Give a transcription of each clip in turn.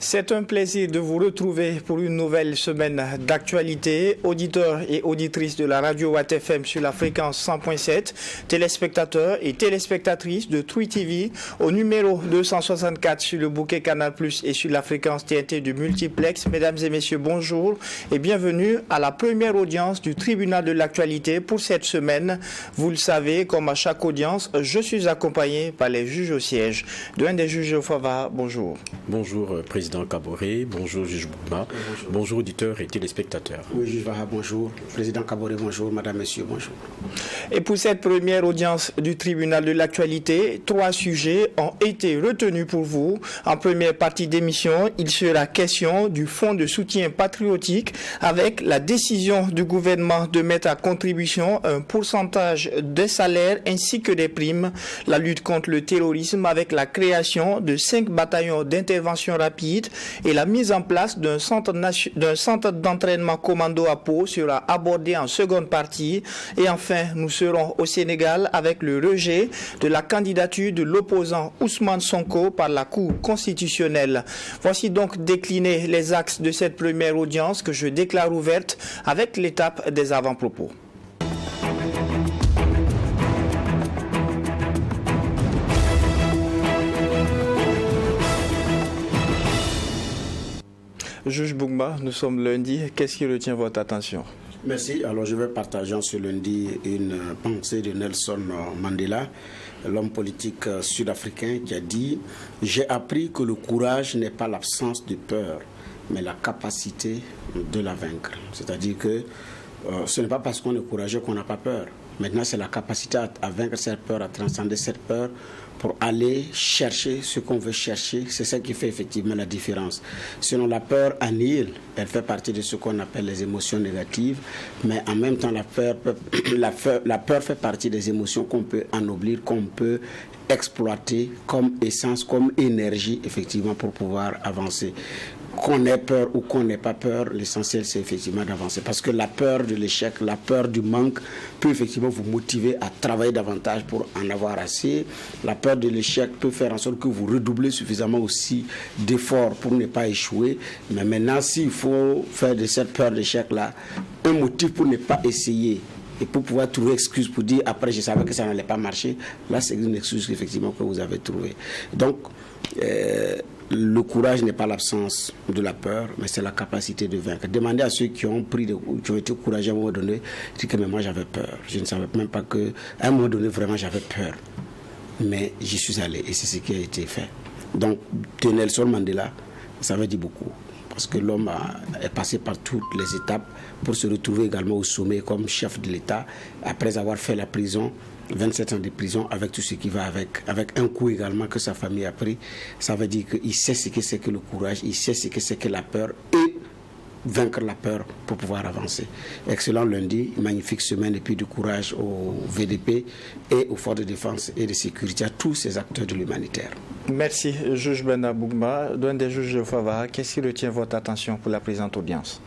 C'est un plaisir de vous retrouver pour une nouvelle semaine d'actualité. Auditeurs et auditrices de la radio Watt FM sur la fréquence 100.7, téléspectateurs et téléspectatrices de True TV au numéro 264 sur le bouquet Canal Plus et sur la fréquence TNT du multiplex. Mesdames et messieurs, bonjour et bienvenue à la première audience du tribunal de l'actualité pour cette semaine. Vous le savez, comme à chaque audience, je suis accompagné par les juges au siège. L'un des juges au Fava, bonjour. Bonjour, Président Kaboré, bonjour, juge Bouma, bonjour, auditeurs et téléspectateurs. Oui, juge Vaha, bonjour. Président Kaboré, bonjour. Madame, Monsieur, bonjour. Et pour cette première audience du tribunal de l'actualité, 3 sujets ont été retenus pour vous. En première partie d'émission, il sera question du fonds de soutien patriotique avec la décision du gouvernement de mettre à contribution un pourcentage des salaires ainsi que des primes, la lutte contre le terrorisme avec la création de 5 bataillons d'intervention rapide et la mise en place d'un centre d'entraînement commando à Pau sera abordée en seconde partie. Et enfin, nous serons au Sénégal avec le rejet de la candidature de l'opposant Ousmane Sonko par la Cour constitutionnelle. Voici donc déclinés les axes de cette première audience que je déclare ouverte avec l'étape des avant-propos. Juge Bougma, nous sommes lundi. Qu'est-ce qui retient votre attention? Merci. Alors, je vais partager ce lundi une pensée de Nelson Mandela, l'homme politique sud-africain qui a dit « J'ai appris que le courage n'est pas l'absence de peur, mais la capacité de la vaincre. » C'est-à-dire que ce n'est pas parce qu'on est courageux qu'on n'a pas peur. Maintenant, c'est la capacité à vaincre cette peur, à transcender cette peur pour aller chercher ce qu'on veut chercher. C'est ça qui fait effectivement la différence. Sinon, la peur annihile. Elle fait partie de ce qu'on appelle les émotions négatives. Mais en même temps, la peur fait partie des émotions qu'on peut ennoblir, qu'on peut exploiter comme essence, comme énergie, effectivement, pour pouvoir avancer. Qu'on ait peur ou qu'on n'ait pas peur, l'essentiel c'est effectivement d'avancer. Parce que la peur de l'échec, la peur du manque peut effectivement vous motiver à travailler davantage pour en avoir assez. La peur de l'échec peut faire en sorte que vous redoublez suffisamment aussi d'efforts pour ne pas échouer. Mais maintenant, s'il faut faire de cette peur d'échec-là un motif pour ne pas essayer, et pour pouvoir trouver excuse pour dire après je savais que ça n'allait pas marcher, là c'est une excuse effectivement que vous avez trouvée. Donc le courage n'est pas l'absence de la peur, mais c'est la capacité de vaincre. Demandez à ceux qui ont été courageux à un moment donné, dire que mais moi j'avais peur. Je ne savais même pas qu'à un moment donné vraiment j'avais peur. Mais j'y suis allé et c'est ce qui a été fait. Donc de Nelson Mandela, ça veut dire beaucoup. Parce que l'homme est passé par toutes les étapes pour se retrouver également au sommet comme chef de l'État, après avoir fait la prison, 27 ans de prison, avec tout ce qui va avec un coup également que sa famille a pris. Ça veut dire qu'il sait ce que c'est que le courage, il sait ce que c'est que la peur et vaincre la peur pour pouvoir avancer. Excellent lundi, magnifique semaine et puis du courage au VDP et aux forces de défense et de sécurité, à tous ces acteurs de l'humanitaire. Merci, juge Bena Bougma. L'un des juges de Fava, qu'est-ce qui retient votre attention pour la présente audience?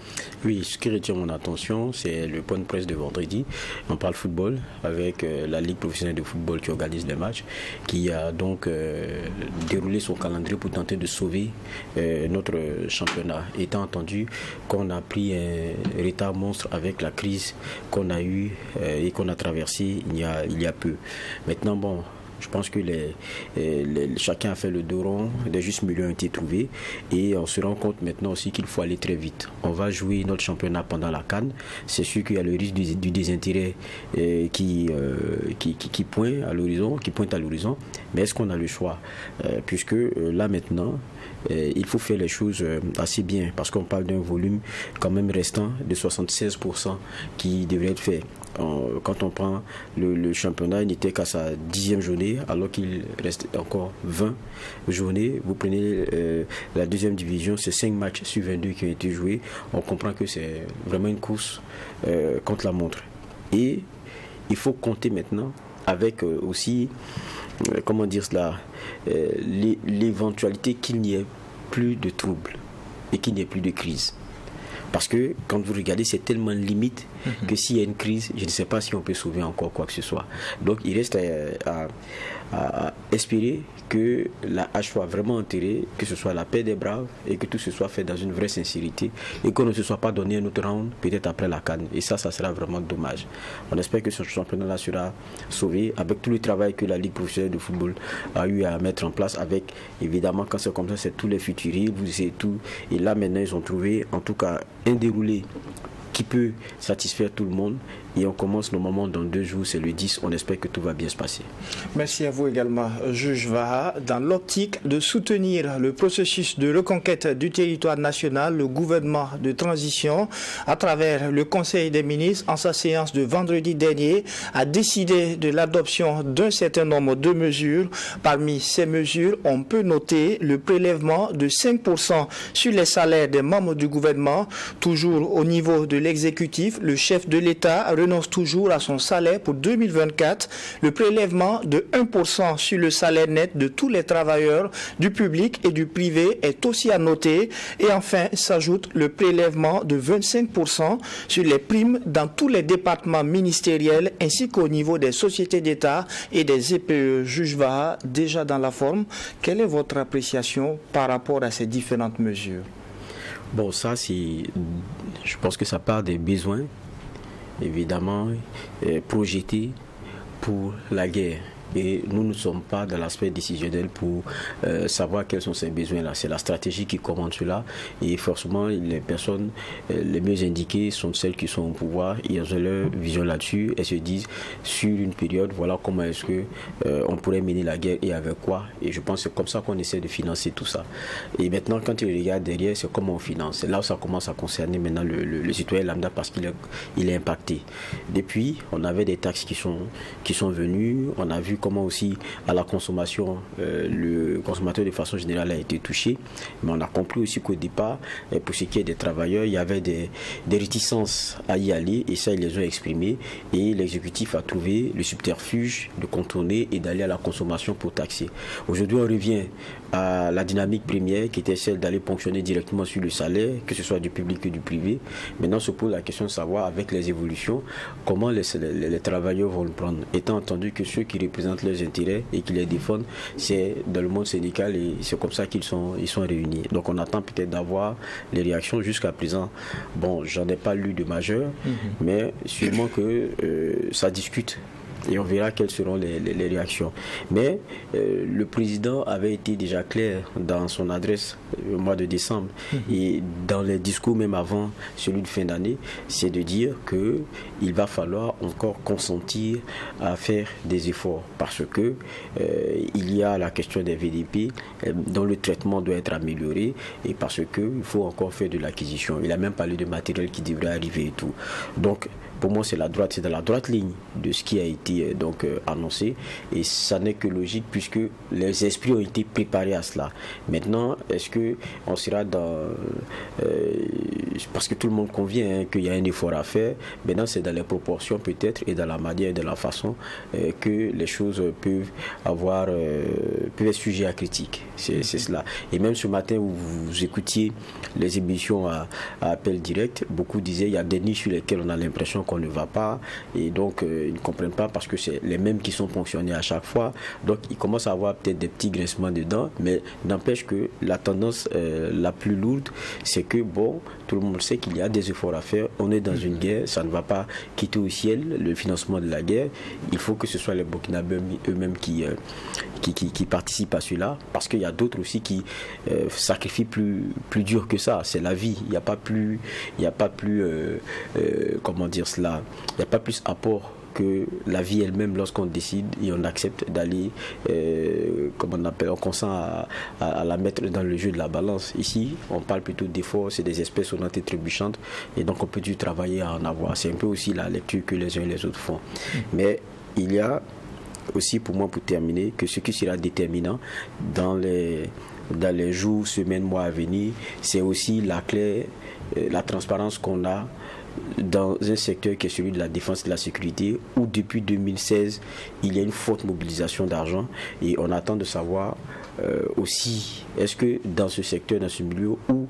Oui, ce qui retient mon attention, c'est le point de presse de vendredi. On parle football avec la Ligue professionnelle de football qui organise les matchs, qui a donc déroulé son calendrier pour tenter de sauver notre championnat. Étant entendu qu'on a pris un retard monstre avec la crise qu'on a eue et qu'on a traversée il y a peu. Maintenant, bon, je pense que chacun a fait le dos rond, des justes milieux ont été trouvés et on se rend compte maintenant aussi qu'il faut aller très vite. On va jouer notre championnat pendant la CAN. C'est sûr qu'il y a le risque du désintérêt qui pointe à l'horizon, mais est-ce qu'on a le choix puisque là maintenant, il faut faire les choses assez bien parce qu'on parle d'un volume quand même restant de 76% qui devrait être fait. Quand on prend le championnat, il n'était qu'à sa 10e journée alors qu'il reste encore 20 journées. Vous prenez la deuxième division, c'est 5 matchs sur 22 qui ont été joués. On comprend que c'est vraiment une course contre la montre. Et il faut compter maintenant avec aussi, comment dire cela, l'éventualité qu'il n'y ait plus de troubles et qu'il n'y ait plus de crise. Parce que quand vous regardez, c'est tellement limite que s'il y a une crise, je ne sais pas si on peut sauver encore quoi que ce soit. Donc il reste à espérer que la hache soit vraiment enterrée, que ce soit la paix des braves et que tout se soit fait dans une vraie sincérité et qu'on ne se soit pas donné un autre round peut-être après la CAN. Et ça sera vraiment dommage. On espère que ce championnat-là sera sauvé avec tout le travail que la Ligue professionnelle de football a eu à mettre en place avec, évidemment, quand c'est comme ça, c'est tous les futuribles, vous savez tout. Et là, maintenant, ils ont trouvé, en tout cas, un déroulé qui peut satisfaire tout le monde. Et on commence normalement dans 2 jours, c'est le 10. On espère que tout va bien se passer. Merci à vous également, juge Vaha. Dans l'optique de soutenir le processus de reconquête du territoire national, le gouvernement de transition, à travers le Conseil des ministres, en sa séance de vendredi dernier, a décidé de l'adoption d'un certain nombre de mesures. Parmi ces mesures, on peut noter le prélèvement de 5% sur les salaires des membres du gouvernement. Toujours au niveau de l'exécutif, le chef de l'État renonce toujours à son salaire pour 2024. Le prélèvement de 1% sur le salaire net de tous les travailleurs du public et du privé est aussi à noter. Et enfin, s'ajoute le prélèvement de 25% sur les primes dans tous les départements ministériels ainsi qu'au niveau des sociétés d'État et des EPE. Juge Vaha, déjà dans la forme, quelle est votre appréciation par rapport à ces différentes mesures? Bon, ça, je pense que ça part des besoins, évidemment, projetés pour la guerre. Et nous ne sommes pas dans l'aspect décisionnel pour savoir quels sont ces besoins-là. C'est la stratégie qui commande cela. Et forcément, les personnes les mieux indiquées sont celles qui sont au pouvoir. Ils ont leur vision là-dessus. Elles se disent, sur une période, voilà comment est-ce que on pourrait mener la guerre et avec quoi. Et je pense que c'est comme ça qu'on essaie de financer tout ça. Et maintenant, quand il regarde derrière, c'est comment on finance. C'est là où ça commence à concerner maintenant le citoyen lambda parce qu'il est impacté. Depuis, on avait des taxes qui sont venues. On a vu comment aussi à la consommation, le consommateur de façon générale a été touché. Mais on a compris aussi qu'au départ, pour ce qui est des travailleurs, il y avait des réticences à y aller et ça, ils les ont exprimées. Et l'exécutif a trouvé le subterfuge de contourner et d'aller à la consommation pour taxer. Aujourd'hui, on revient à la dynamique première qui était celle d'aller ponctionner directement sur le salaire, que ce soit du public que du privé. Maintenant, se pose la question de savoir, avec les évolutions, comment les travailleurs vont le prendre. Étant entendu que ceux qui représentent leurs intérêts et qui les défendent, c'est dans le monde syndical et c'est comme ça qu'ils sont réunis. Donc on attend peut-être d'avoir les réactions. Jusqu'à présent, bon, j'en ai pas lu de majeur, mais sûrement que ça discute. Et on verra quelles seront les réactions. Mais le président avait été déjà clair dans son adresse au mois de décembre et dans les discours même avant celui de fin d'année, c'est de dire qu'il va falloir encore consentir à faire des efforts parce que il y a la question des VDP dont le traitement doit être amélioré et parce qu'il faut encore faire de l'acquisition. Il a même parlé de matériel qui devrait arriver et tout. Donc, pour moi, c'est dans la droite ligne de ce qui a été annoncé et ça n'est que logique puisque les esprits ont été préparés à cela. Maintenant, est-ce qu'on sera dans... parce que tout le monde convient qu'il y a un effort à faire, maintenant c'est dans les proportions peut-être et dans la manière et de la façon que les choses peuvent être sujets à critique. C'est cela. Et même ce matin où vous écoutiez les émissions à appel direct, beaucoup disaient il y a des niches sur lesquelles on a l'impression qu'on ne va pas et donc ils ne comprennent pas parce que c'est les mêmes qui sont ponctionnés à chaque fois. Donc ils commencent à avoir peut-être des petits grincements dedans, mais n'empêche que la tendance la plus lourde, c'est que bon, tout le monde sait qu'il y a des efforts à faire. On est dans une guerre, ça ne va pas quitter au ciel le financement de la guerre. Il faut que ce soit les Burkinabés eux-mêmes qui participent à cela, parce qu'il y a d'autres aussi qui sacrifient plus dur que ça. C'est la vie. Il n'y a pas plus, comment dire cela, il n'y a pas plus apport que la vie elle-même lorsqu'on décide et on accepte d'aller, on consent à la mettre dans le jeu de la balance. Ici, on parle plutôt d'efforts, c'est des espèces sonnantes et trébuchantes et donc on peut dû travailler à en avoir. C'est un peu aussi la lecture que les uns et les autres font. Mais il y a aussi pour moi, pour terminer, que ce qui sera déterminant dans les jours, semaines, mois à venir, c'est aussi la transparence qu'on a dans un secteur qui est celui de la défense et de la sécurité, où depuis 2016, il y a une forte mobilisation d'argent et on attend de savoir aussi, est-ce que dans ce secteur, dans ce milieu où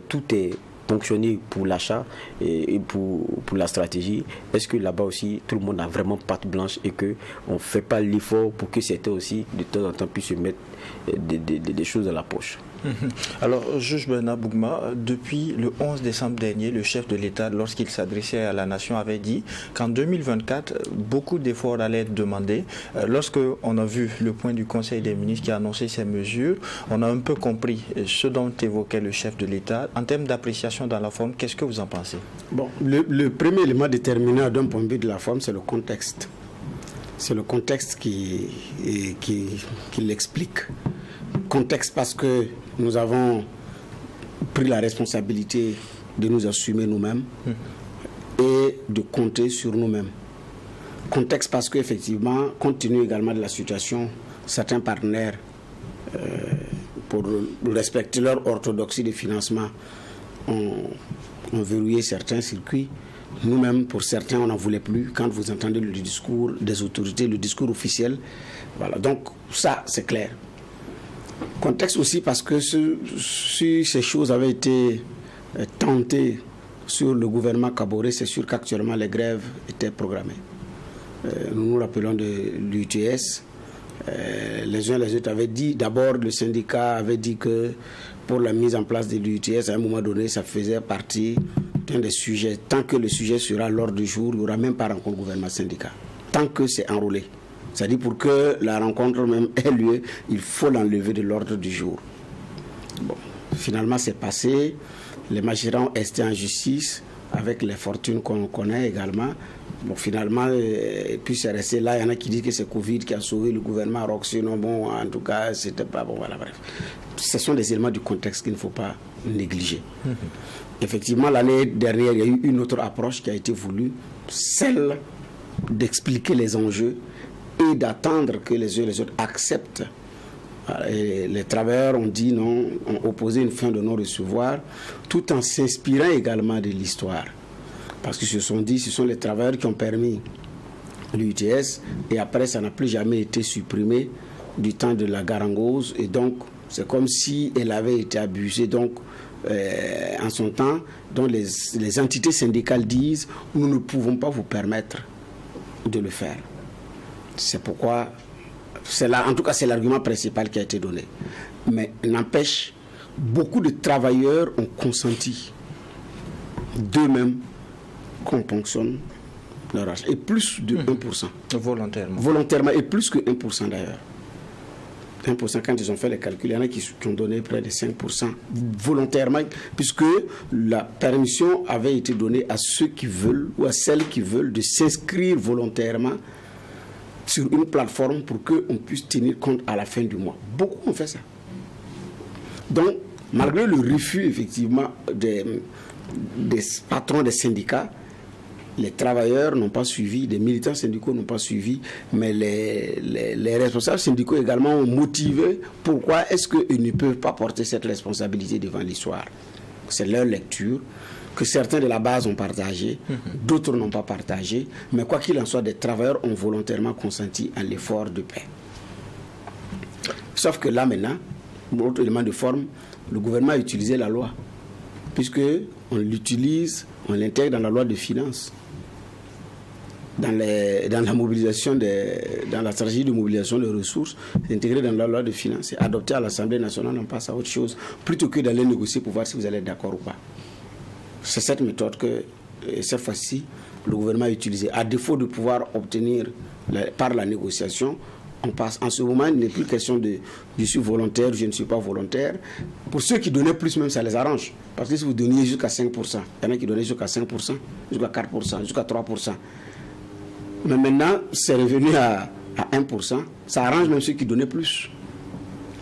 tout est ponctionné pour l'achat et pour la stratégie, est-ce que là-bas aussi tout le monde a vraiment patte blanche et qu'on ne fait pas l'effort pour que certains aussi de temps en temps puissent se mettre des choses dans la poche? Alors, juge Bernard Bougma, depuis le 11 décembre dernier, le chef de l'État, lorsqu'il s'adressait à la nation, avait dit qu'en 2024, beaucoup d'efforts allaient être demandés. Lorsqu'on a vu le point du Conseil des ministres qui a annoncé ces mesures, on a un peu compris ce dont évoquait le chef de l'État. En termes d'appréciation dans la forme, qu'est-ce que vous en pensez? Bon, le premier élément déterminant d'un point de vue de la forme, c'est le contexte. C'est le contexte qui l'explique. Contexte parce que nous avons pris la responsabilité de nous assumer nous-mêmes et de compter sur nous-mêmes. Contexte parce qu'effectivement, compte tenu également de la situation, certains partenaires, pour respecter leur orthodoxie de financement, ont verrouillé certains circuits. Nous-mêmes, pour certains, on n'en voulait plus. Quand vous entendez le discours des autorités, le discours officiel, voilà. Donc ça, c'est clair. Contexte aussi parce que si ces choses avaient été tentées sur le gouvernement Kaboré, c'est sûr qu'actuellement les grèves étaient programmées. Nous nous rappelons de l'UTS. Les uns et les autres avaient dit, d'abord le syndicat avait dit que pour la mise en place de l'UTS, à un moment donné, ça faisait partie d'un des sujets. Tant que le sujet sera à l'ordre du jour, il n'y aura même pas rencontre gouvernement-syndicat. Tant que c'est enrôlé. C'est-à-dire pour que la rencontre même ait lieu, il faut l'enlever de l'ordre du jour. Bon, finalement, c'est passé. Les magistrats ont resté en justice avec les fortunes qu'on connaît également. Bon, finalement, puis c'est resté là. Il y en a qui disent que c'est Covid qui a sauvé le gouvernement. Alors sinon, bon, en tout cas, c'était pas bon. Voilà, bref. Ce sont des éléments du contexte qu'il ne faut pas négliger. Effectivement, l'année dernière, il y a eu une autre approche qui a été voulue, celle d'expliquer les enjeux et d'attendre que les uns et les autres acceptent. Et les travailleurs ont dit non, ont opposé une fin de non-recevoir, tout en s'inspirant également de l'histoire. Parce qu'ils se sont dit, ce sont les travailleurs qui ont permis l'UTS, et après ça n'a plus jamais été supprimé du temps de la Garangose, et donc c'est comme si elle avait été abusée. Donc en son temps, dont les entités syndicales disent, nous ne pouvons pas vous permettre de le faire. C'est pourquoi, en tout cas, c'est l'argument principal qui a été donné. Mais n'empêche, beaucoup de travailleurs ont consenti d'eux-mêmes qu'on ponctionne leur argent. Et plus de 1%. Volontairement. Volontairement, et plus que 1% d'ailleurs. 1%, quand ils ont fait les calculs, il y en a qui ont donné près de 5% volontairement, puisque la permission avait été donnée à ceux qui veulent, ou à celles qui veulent, de s'inscrire volontairement sur une plateforme pour qu'on puisse tenir compte à la fin du mois. Beaucoup ont fait ça. Donc, malgré le refus, effectivement, des patrons des syndicats, les travailleurs n'ont pas suivi, les militants syndicaux n'ont pas suivi, mais les responsables syndicaux également ont motivé pourquoi est-ce qu'ils ne peuvent pas porter cette responsabilité devant l'histoire. C'est leur lecture, que certains de la base ont partagé, d'autres n'ont pas partagé, mais quoi qu'il en soit, des travailleurs ont volontairement consenti à l'effort de paix. Sauf que là maintenant, autre élément de forme, le gouvernement a utilisé la loi, puisque on l'utilise, on l'intègre dans la loi de finances, dans la mobilisation dans la stratégie de mobilisation des ressources, c'est intégré dans la loi de finances, c'est adopté à l'Assemblée nationale, on passe à autre chose, plutôt que d'aller négocier pour voir si vous allez être d'accord ou pas. C'est cette méthode que, cette fois-ci, le gouvernement a utilisée. À défaut de pouvoir obtenir par la négociation, on passe. En ce moment, il n'est plus question de je suis volontaire, je ne suis pas volontaire. Pour ceux qui donnaient plus, même ça les arrange. Parce que si vous donniez jusqu'à 5%, il y en a qui donnaient jusqu'à 5%, jusqu'à 4%, jusqu'à 3%. Mais maintenant, c'est revenu à 1%. Ça arrange même ceux qui donnaient plus.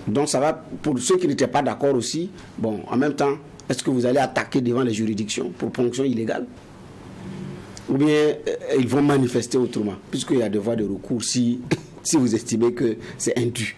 Donc ça va, pour ceux qui n'étaient pas d'accord aussi, bon, en même temps, est-ce que vous allez attaquer devant les juridictions pour ponction illégale? Ou bien ils vont manifester autrement, puisqu'il y a des voies de recours si vous estimez que c'est indu.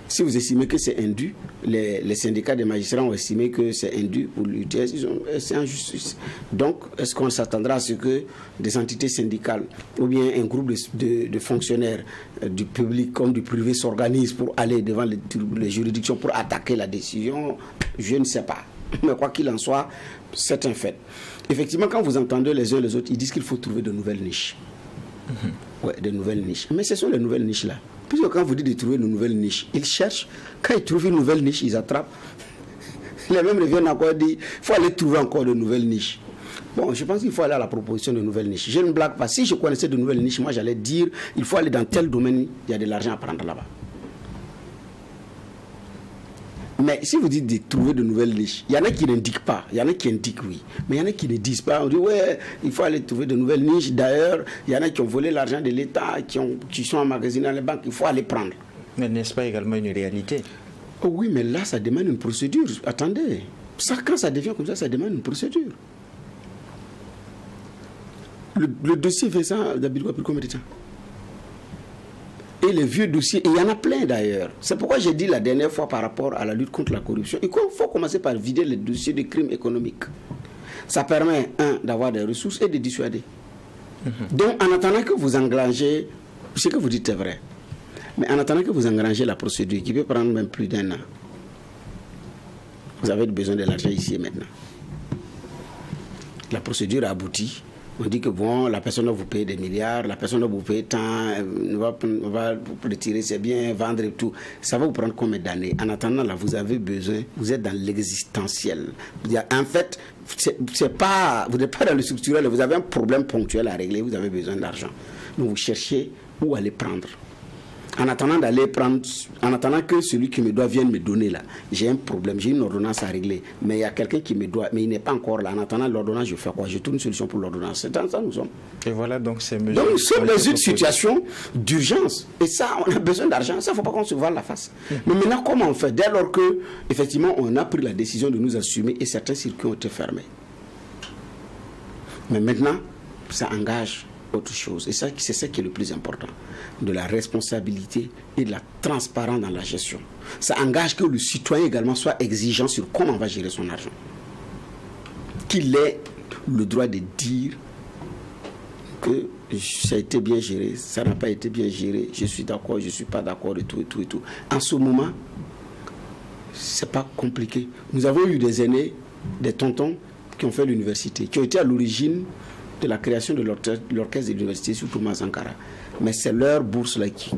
Si vous estimez que c'est indu, les syndicats des magistrats ont estimé que c'est indu pour l'UTS, c'est en justice. Donc, est-ce qu'on s'attendra à ce que des entités syndicales ou bien un groupe de fonctionnaires du public comme du privé s'organisent pour aller devant les juridictions pour attaquer la décision? Je ne sais pas. Mais quoi qu'il en soit, c'est un fait. Effectivement, quand vous entendez les uns et les autres, ils disent qu'il faut trouver de nouvelles niches. Ouais, de nouvelles niches. Mais ce sont les nouvelles niches là. Puisque quand vous dites de trouver de nouvelles niches, ils cherchent. Quand ils trouvent une nouvelle niche, ils attrapent. Les mêmes reviennent encore dire il faut aller trouver encore de nouvelles niches. Bon, je pense qu'il faut aller à la proposition de nouvelles niches. Je ne blague pas. Si je connaissais de nouvelles niches, moi j'allais dire il faut aller dans tel domaine, il y a de l'argent à prendre là-bas. Mais si vous dites de trouver de nouvelles niches, il y en a qui n'indiquent pas, il y en a qui indiquent oui, mais il y en a qui ne disent pas. On dit ouais, il faut aller trouver de nouvelles niches. D'ailleurs, il y en a qui ont volé l'argent de l'État, qui sont emmagasinés dans les banques, il faut aller prendre. Mais n'est-ce pas également une réalité? Oh oui, mais là, ça demande une procédure. Attendez, ça, quand ça devient comme ça demande une procédure. Le dossier Vincent Dambidou a pris combien de temps? Et les vieux dossiers, et il y en a plein d'ailleurs. C'est pourquoi j'ai dit la dernière fois par rapport à la lutte contre la corruption, il faut commencer par vider les dossiers de crimes économiques. Ça permet, d'avoir des ressources et de dissuader. Donc, en attendant que vous engrangez, ce que vous dites est vrai, mais en attendant que vous engrangez la procédure, qui peut prendre même plus d'1 an, vous avez besoin de l'argent ici et maintenant. La procédure a abouti. On dit que bon, la personne va vous payer des milliards, la personne va vous payer tant, on va retirer ses biens, vendre et tout. Ça va vous prendre combien d'années? En attendant, là, vous avez besoin, vous êtes dans l'existentiel. En fait, c'est pas, vous n'êtes pas dans le structurel, vous avez un problème ponctuel à régler, vous avez besoin d'argent. Donc vous cherchez où aller prendre. En attendant d'aller prendre, en attendant que celui qui me doit vienne me donner là, j'ai un problème, j'ai une ordonnance à régler, mais il y a quelqu'un qui me doit, mais il n'est pas encore là. En attendant l'ordonnance, je fais quoi? Je trouve une solution pour l'ordonnance. C'est dans ça nous sommes. Et voilà donc ces mesures. Donc nous sommes dans une situation d'urgence. Et ça, on a besoin d'argent. Ça, il ne faut pas qu'on se voile la face. Mais maintenant, comment on fait? Dès lors que, effectivement, on a pris la décision de nous assumer et certains circuits ont été fermés. Mais maintenant, ça engage autre chose. Et ça, c'est ça qui est le plus important. De la responsabilité et de la transparence dans la gestion. Ça engage que le citoyen également soit exigeant sur comment on va gérer son argent. Qu'il ait le droit de dire que ça a été bien géré, ça n'a pas été bien géré, je suis d'accord, je ne suis pas d'accord et tout, et tout, et tout. En ce moment, c'est pas compliqué. Nous avons eu des aînés, des tontons qui ont fait l'université, qui ont été à l'origine de la création de l'orchestre de l'université sous Thomas Sankara. Mais c'est leur bourse là qui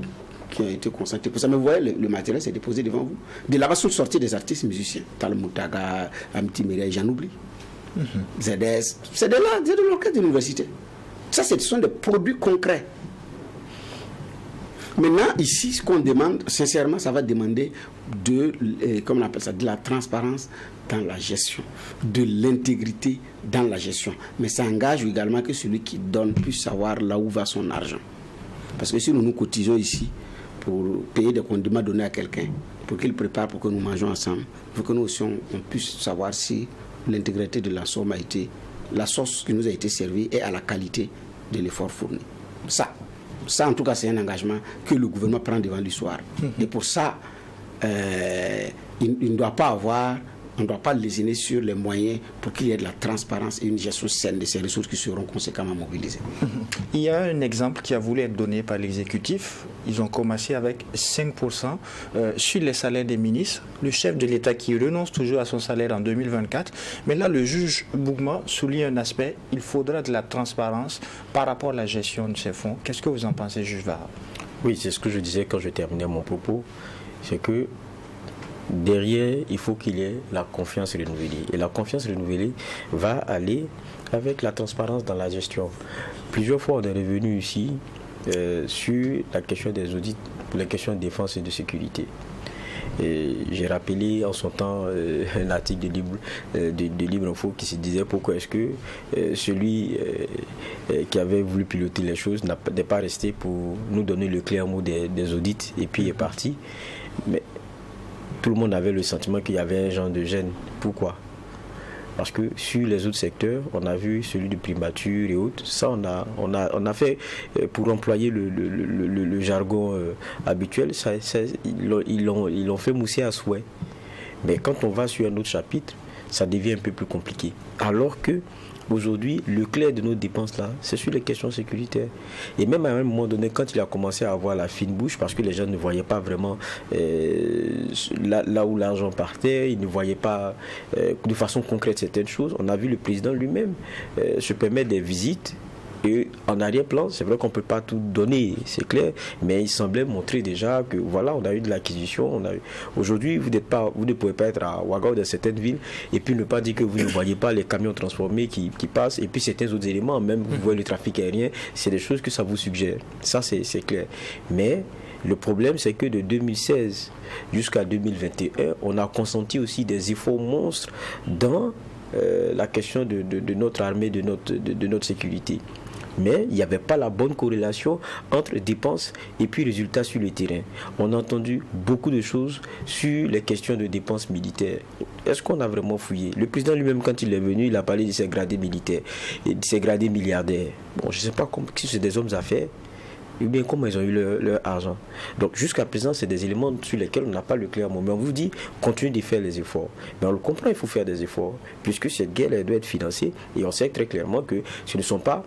a été concentrée. Pour ça, mais vous voyez, le matériel s'est déposé devant vous. De là-bas sont sortis des artistes musiciens. Tal Moutaga, Amti Mireille, j'en oublie. ZS, c'est de là, c'est de l'orchestre de l'université. Ça, ce sont des produits concrets. Maintenant, ici, ce qu'on demande, sincèrement, ça va demander comment on appelle ça, de la transparence dans la gestion, de l'intégrité dans la gestion. Mais ça engage également que celui qui donne puisse savoir là où va son argent. Parce que si nous cotisons ici pour payer des condiments donnés à quelqu'un, pour qu'il prépare, pour que nous mangeons ensemble, il faut que nous aussi on puisse savoir si l'intégrité de la somme a été, la sauce qui nous a été servie est à la qualité de l'effort fourni. Ça en tout cas, c'est un engagement que le gouvernement prend devant l'histoire. Et pour ça, il ne doit pas avoir, on ne doit pas lésiner sur les moyens pour qu'il y ait de la transparence et une gestion saine de ces ressources qui seront conséquemment mobilisées. Il y a un exemple qui a voulu être donné par l'exécutif. Ils ont commencé avec 5% sur les salaires des ministres. Le chef de l'État qui renonce toujours à son salaire en 2024. Mais là, le juge Bougma souligne un aspect. Il faudra de la transparence par rapport à la gestion de ces fonds. Qu'est-ce que vous en pensez, juge Vahab? Oui, c'est ce que je disais quand je terminais mon propos. C'est que derrière, il faut qu'il y ait la confiance renouvelée. Et la confiance renouvelée va aller avec la transparence dans la gestion. Plusieurs fois, on est revenu ici sur la question des audits pour les questions de défense et de sécurité. J'ai rappelé en son temps un article de Libre Info qui se disait pourquoi est-ce que celui qui avait voulu piloter les choses n'est pas resté pour nous donner le clair mot des audits et puis il est parti. Mais tout le monde avait le sentiment qu'il y avait un genre de gêne. Pourquoi? Parce que sur les autres secteurs, on a vu celui de primature et autres. Ça, on a fait, pour employer le jargon habituel, ils l'ont fait mousser à souhait. Mais quand on va sur un autre chapitre, ça devient un peu plus compliqué. Alors que aujourd'hui, le clair de nos dépenses là, c'est sur les questions sécuritaires. Et même à un moment donné, quand il a commencé à avoir la fine bouche, parce que les gens ne voyaient pas vraiment là où l'argent partait, ils ne voyaient pas de façon concrète certaines choses, on a vu le président lui-même se permettre des visites. Et en arrière-plan, c'est vrai qu'on ne peut pas tout donner, c'est clair, mais il semblait montrer déjà que voilà, on a eu de l'acquisition. Aujourd'hui, vous ne pouvez pas être à Ouagadougou dans certaines villes et puis ne pas dire que vous ne voyez pas les camions transformés qui passent et puis certains autres éléments, même vous voyez le trafic aérien, c'est des choses que ça vous suggère. Ça, c'est clair. Mais le problème, c'est que de 2016 jusqu'à 2021, on a consenti aussi des efforts monstres dans la question de notre armée, de notre sécurité. Mais il n'y avait pas la bonne corrélation entre dépenses et puis résultats sur le terrain. On a entendu beaucoup de choses sur les questions de dépenses militaires. Est-ce qu'on a vraiment fouillé? Le président lui-même, quand il est venu, il a parlé de ses gradés militaires et de ses gradés milliardaires. Bon, je ne sais pas si c'est des hommes d'affaires ou bien comment ils ont eu leur argent. Donc jusqu'à présent, c'est des éléments sur lesquels on n'a pas le clair mot. Mais on vous dit, continuez de faire les efforts. Mais on le comprend, il faut faire des efforts, puisque cette guerre, elle doit être financée. Et on sait très clairement que ce ne sont pas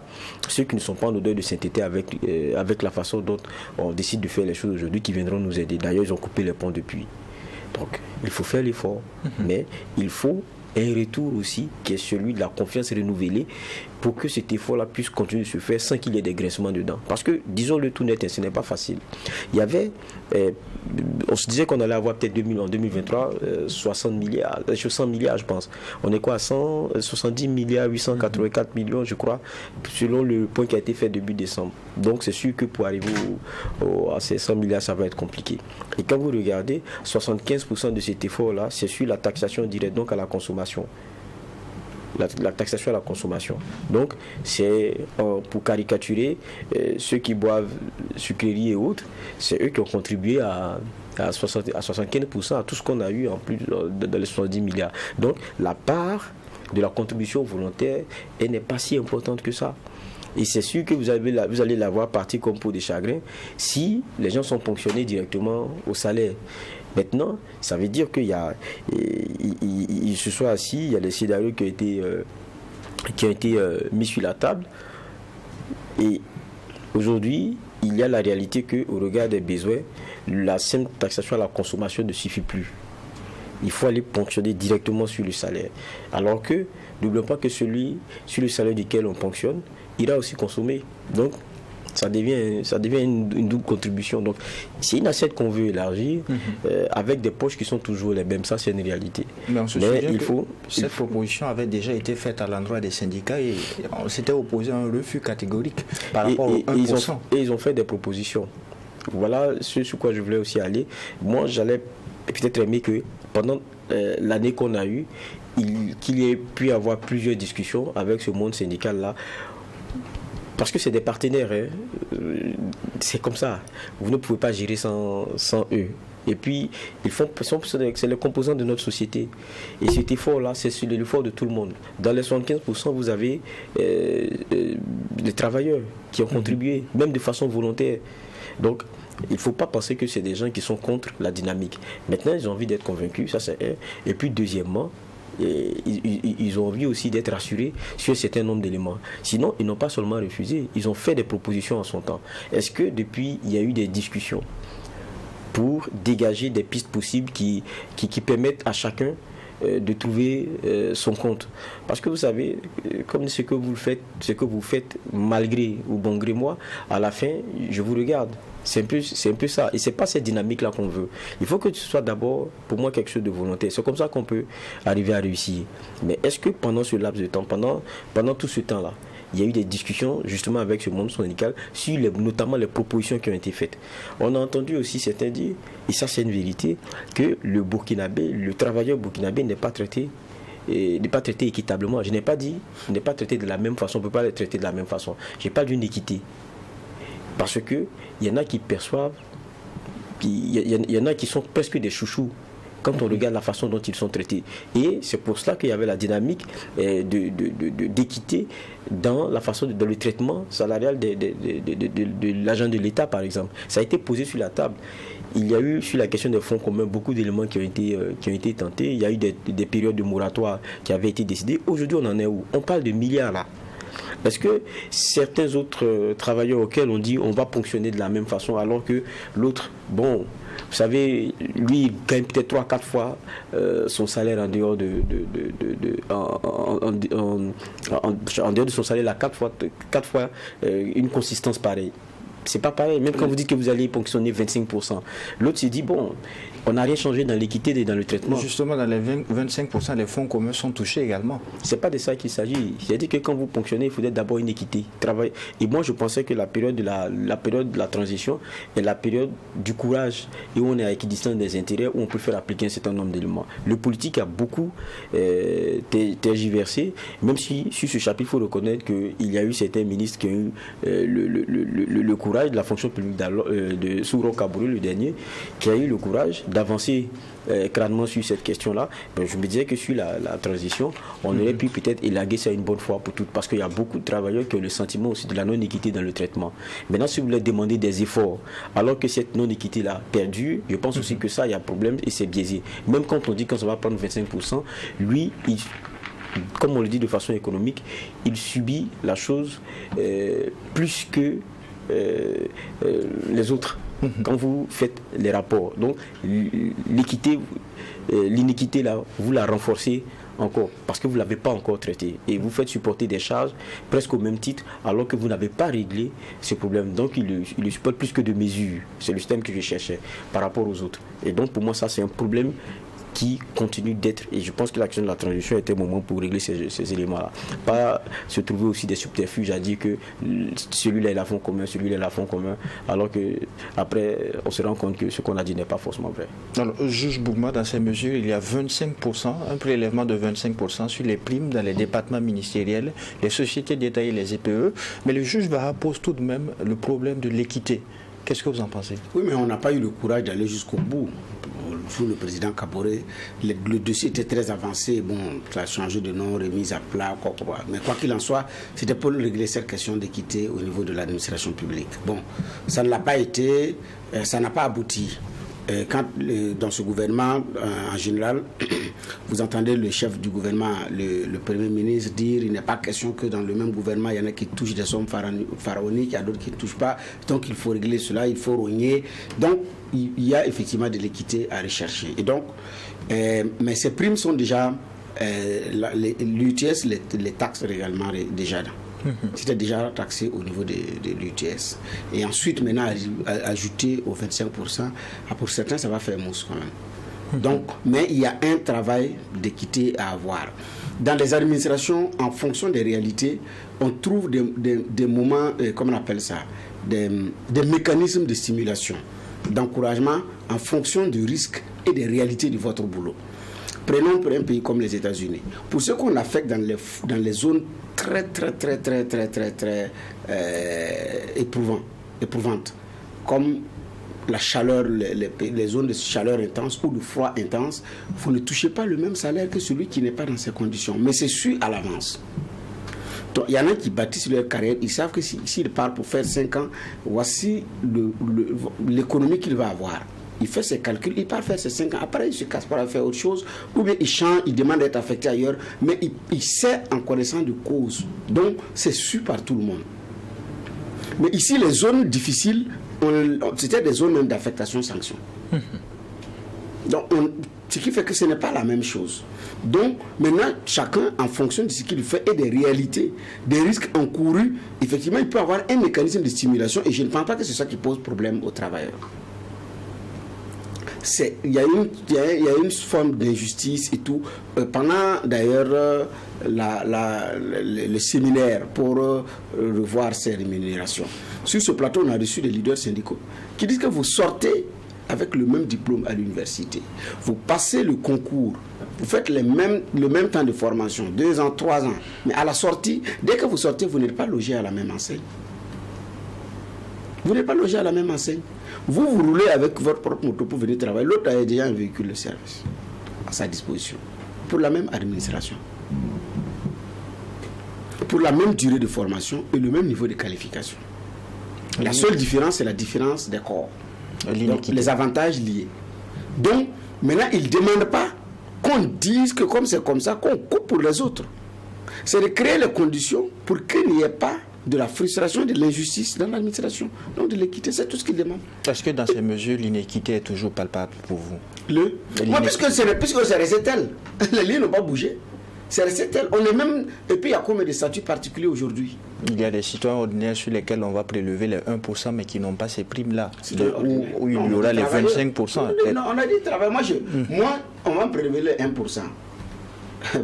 ceux qui ne sont pas en odeur de sainteté avec la façon dont on décide de faire les choses aujourd'hui qui viendront nous aider. D'ailleurs, ils ont coupé les ponts depuis. Donc, il faut faire l'effort. Mais il faut un retour aussi qui est celui de la confiance renouvelée pour que cet effort-là puisse continuer de se faire sans qu'il y ait des graissements dedans. Parce que, disons-le tout net, ce n'est pas facile. Il y avait, on se disait qu'on allait avoir peut-être en 2023 60 milliards, 100 milliards je pense. On est quoi à 170 milliards, 884 millions je crois, selon le point qui a été fait début décembre. Donc c'est sûr que pour arriver à ces 100 milliards, ça va être compliqué. Et quand vous regardez, 75% de cet effort-là, c'est sur la taxation directe, donc à la consommation. La taxation à la consommation. Donc, c'est pour caricaturer ceux qui boivent sucreries et autres, c'est eux qui ont contribué à 75% à tout ce qu'on a eu en plus dans les 70 milliards. Donc, la part de la contribution volontaire, elle n'est pas si importante que ça. Et c'est sûr que vous allez la voir partir comme pour des chagrins si les gens sont ponctionnés directement au salaire. Maintenant, ça veut dire qu'il y a, ils se sont assis, il y a des scénarios qui ont été mis sur la table. Et aujourd'hui, il y a la réalité qu'au regard des besoins, la simple taxation à la consommation ne suffit plus. Il faut aller ponctionner directement sur le salaire. Alors que, n'oublions pas que celui sur le salaire duquel on ponctionne, ira aussi consommer. Donc, ça devient une double contribution. Donc, c'est une assiette qu'on veut élargir avec des poches qui sont toujours les mêmes. Ça, c'est une réalité. Mais cette proposition avait déjà été faite à l'endroit des syndicats et on s'était opposé à un refus catégorique par rapport au 1%. Et ils ont fait des propositions. Voilà ce sur quoi je voulais aussi aller. Moi, j'allais peut-être aimer que pendant l'année qu'on a eue, qu'il y ait pu avoir plusieurs discussions avec ce monde syndical-là. Parce que c'est des partenaires, hein. C'est comme ça. Vous ne pouvez pas gérer sans eux. Et puis, c'est les composants de notre société. Et cet effort-là, c'est sur l'effort de tout le monde. Dans les 75%, vous avez les travailleurs qui ont contribué, même de façon volontaire. Donc, il ne faut pas penser que c'est des gens qui sont contre la dynamique. Maintenant, ils ont envie d'être convaincus, ça c'est un. Et puis, deuxièmement, ils ont envie aussi d'être rassurés sur un certain nombre d'éléments. Sinon, ils n'ont pas seulement refusé, ils ont fait des propositions en son temps. Est-ce que depuis, il y a eu des discussions pour dégager des pistes possibles qui permettent à chacun de trouver son compte? Parce que vous savez, comme ce que vous faites malgré ou bon gré moi, à la fin, je vous regarde. C'est un peu ça. Et c'est pas cette dynamique-là qu'on veut. Il faut que ce soit d'abord, pour moi, quelque chose de volontaire. C'est comme ça qu'on peut arriver à réussir. Mais est-ce que pendant ce laps de temps, pendant tout ce temps-là, il y a eu des discussions justement avec ce monde syndical sur notamment les propositions qui ont été faites? On a entendu aussi certains dire, et ça c'est une vérité, que le travailleur burkinabé n'est pas traité équitablement. Je n'ai pas dit n'est pas traité de la même façon, on ne peut pas le traiter de la même façon. Je n'ai pas d'une équité. Parce qu'il y en a qui perçoivent, il y en a qui sont presque des chouchous quand on regarde la façon dont ils sont traités. Et c'est pour cela qu'il y avait la dynamique d'équité dans le traitement salarial de l'agent de l'État, par exemple. Ça a été posé sur la table. il y a eu, sur la question des fonds communs, beaucoup d'éléments qui ont été tentés. Il y a eu des périodes de moratoire qui avaient été décidées. Aujourd'hui, on en est où? On parle de milliards là. Est-ce que certains autres travailleurs auxquels on dit on va ponctionner de la même façon alors que l'autre, bon, vous savez, lui, il gagne peut-être 3-4 fois son salaire en dehors en dehors de son salaire, là, 4 fois une consistance pareille. C'est pas pareil, même quand vous dites que vous allez ponctionner 25%. L'autre s'est dit, bon, on n'a rien changé dans l'équité et dans le traitement. Justement, dans les 25%, les fonds communs sont touchés également. C'est pas de ça qu'il s'agit. C'est-à-dire que quand vous ponctionnez, il faudrait d'abord une équité. Travail. Et moi, je pensais que la période de la transition est la période du courage et où on est à équidistance des intérêts, où on peut faire appliquer un certain nombre d'éléments. Le politique a beaucoup tergiversé, même si sur ce chapitre, il faut reconnaître qu'il y a eu certains ministres qui ont eu le courage de la fonction publique de Souro Kabouré, le dernier, qui a eu le courage d'avancer crânement sur cette question-là. Ben, je me disais que sur la transition, on aurait pu peut-être élaguer ça une bonne fois pour toutes, parce qu'il y a beaucoup de travailleurs qui ont le sentiment aussi de la non-équité dans le traitement. Maintenant, si vous voulez demander des efforts, alors que cette non-équité-là perdure, je pense aussi que ça, il y a un problème et c'est biaisé. Même quand on dit qu'on va prendre 25%, lui, comme on le dit de façon économique, il subit la chose plus que les autres. Quand vous faites les rapports, donc l'iniquité là, vous la renforcez encore parce que vous ne l'avez pas encore traité et vous faites supporter des charges presque au même titre alors que vous n'avez pas réglé ce problème. Donc il le supporte plus que de mesures. C'est le système que je cherchais par rapport aux autres. Et donc pour moi ça c'est un problème qui continue d'être, et je pense que l'action de la transition était le moment pour régler ces éléments-là. Pas se trouver aussi des subterfuges à dire que celui-là est la fonds commun, celui-là est la fonds commun, alors que après on se rend compte que ce qu'on a dit n'est pas forcément vrai. Alors, juge Bougma, dans ces mesures, il y a 25%, un prélèvement de 25% sur les primes dans les départements ministériels, les sociétés d'État et les EPE, mais le juge Bara pose tout de même le problème de l'équité. Qu'est-ce que vous en pensez? Oui, mais on n'a pas eu le courage d'aller jusqu'au bout. Sous le président Kaboré, le dossier était très avancé. Bon, ça a changé de nom, remise à plat, quoi. Mais quoi qu'il en soit, c'était pour régler cette question d'équité au niveau de l'administration publique. Bon, ça ne l'a pas été, ça n'a pas abouti. Quand dans ce gouvernement, en général, vous entendez le chef du gouvernement, le Premier ministre, dire il n'est pas question que dans le même gouvernement, il y en a qui touchent des sommes pharaoniques, il y a d'autres qui ne touchent pas. Donc il faut régler cela, il faut rogner. Donc il y a effectivement de l'équité à rechercher. Et donc, mais ces primes sont déjà, l'UTS les taxes également déjà. C'était déjà taxé au niveau de l'UTS. Et ensuite, maintenant, ajouter aux 25%, pour certains, ça va faire mousse quand même. Donc, mais il y a un travail d'équité à avoir. Dans les administrations, en fonction des réalités, on trouve des moments, comment on appelle ça, des mécanismes de stimulation, d'encouragement en fonction du risque et des réalités de votre boulot. Prenons pour un pays comme les États-Unis. Pour ce qu'on affecte dans les zones très éprouvantes, comme la chaleur, les zones de chaleur intense ou de froid intense, vous ne touchez pas le même salaire que celui qui n'est pas dans ces conditions. Mais c'est su à l'avance. Donc, il y en a qui bâtissent leur carrière, ils savent que s'ils partent pour faire 5 ans, voici l'économie qu'il va avoir. Il fait ses calculs, il part faire ses 5 ans, après il se casse pour faire autre chose, ou bien il change, il demande d'être affecté ailleurs, mais il sait en connaissance de cause. Donc c'est su par tout le monde. Mais ici, les zones difficiles, c'était des zones d'affectation sanction. Donc, ce qui fait que ce n'est pas la même chose. Donc, maintenant, chacun, en fonction de ce qu'il fait et des réalités, des risques encourus, effectivement, il peut avoir un mécanisme de stimulation, et je ne pense pas que c'est ça qui pose problème aux travailleurs. Il y a une forme d'injustice et tout. Pendant d'ailleurs le séminaire pour revoir ces rémunérations, sur ce plateau, on a reçu des leaders syndicaux qui disent que vous sortez avec le même diplôme à l'université, vous passez le concours, vous faites le même temps de formation, 2 ans, 3 ans, mais à la sortie, dès que vous sortez, vous n'êtes pas logé à la même enseigne. Vous n'êtes pas logé à la même enseigne. Vous roulez avec votre propre moto pour venir travailler. L'autre a déjà un véhicule de service à sa disposition. Pour la même administration. Pour la même durée de formation et le même niveau de qualification. La seule différence, c'est la différence des corps. Donc, les avantages liés. Donc, maintenant, il ne demande pas qu'on dise que comme c'est comme ça, qu'on coupe pour les autres. C'est de créer les conditions pour qu'il n'y ait pas de la frustration, de l'injustice dans l'administration. Donc de l'équité, c'est tout ce qu'il demande. Est-ce que dans ces mesures, l'inéquité est toujours palpable pour vous? Moi, puisque c'est resté tel, les lignes n'ont pas bougé. C'est resté tel. On est même... Et puis, il y a combien de statuts particuliers aujourd'hui? Il y a des citoyens ordinaires sur lesquels on va prélever les 1%, mais qui n'ont pas ces primes-là. Où il y aura les 25%. Non, on a dit travail. Moi, on va me prélever les 1%.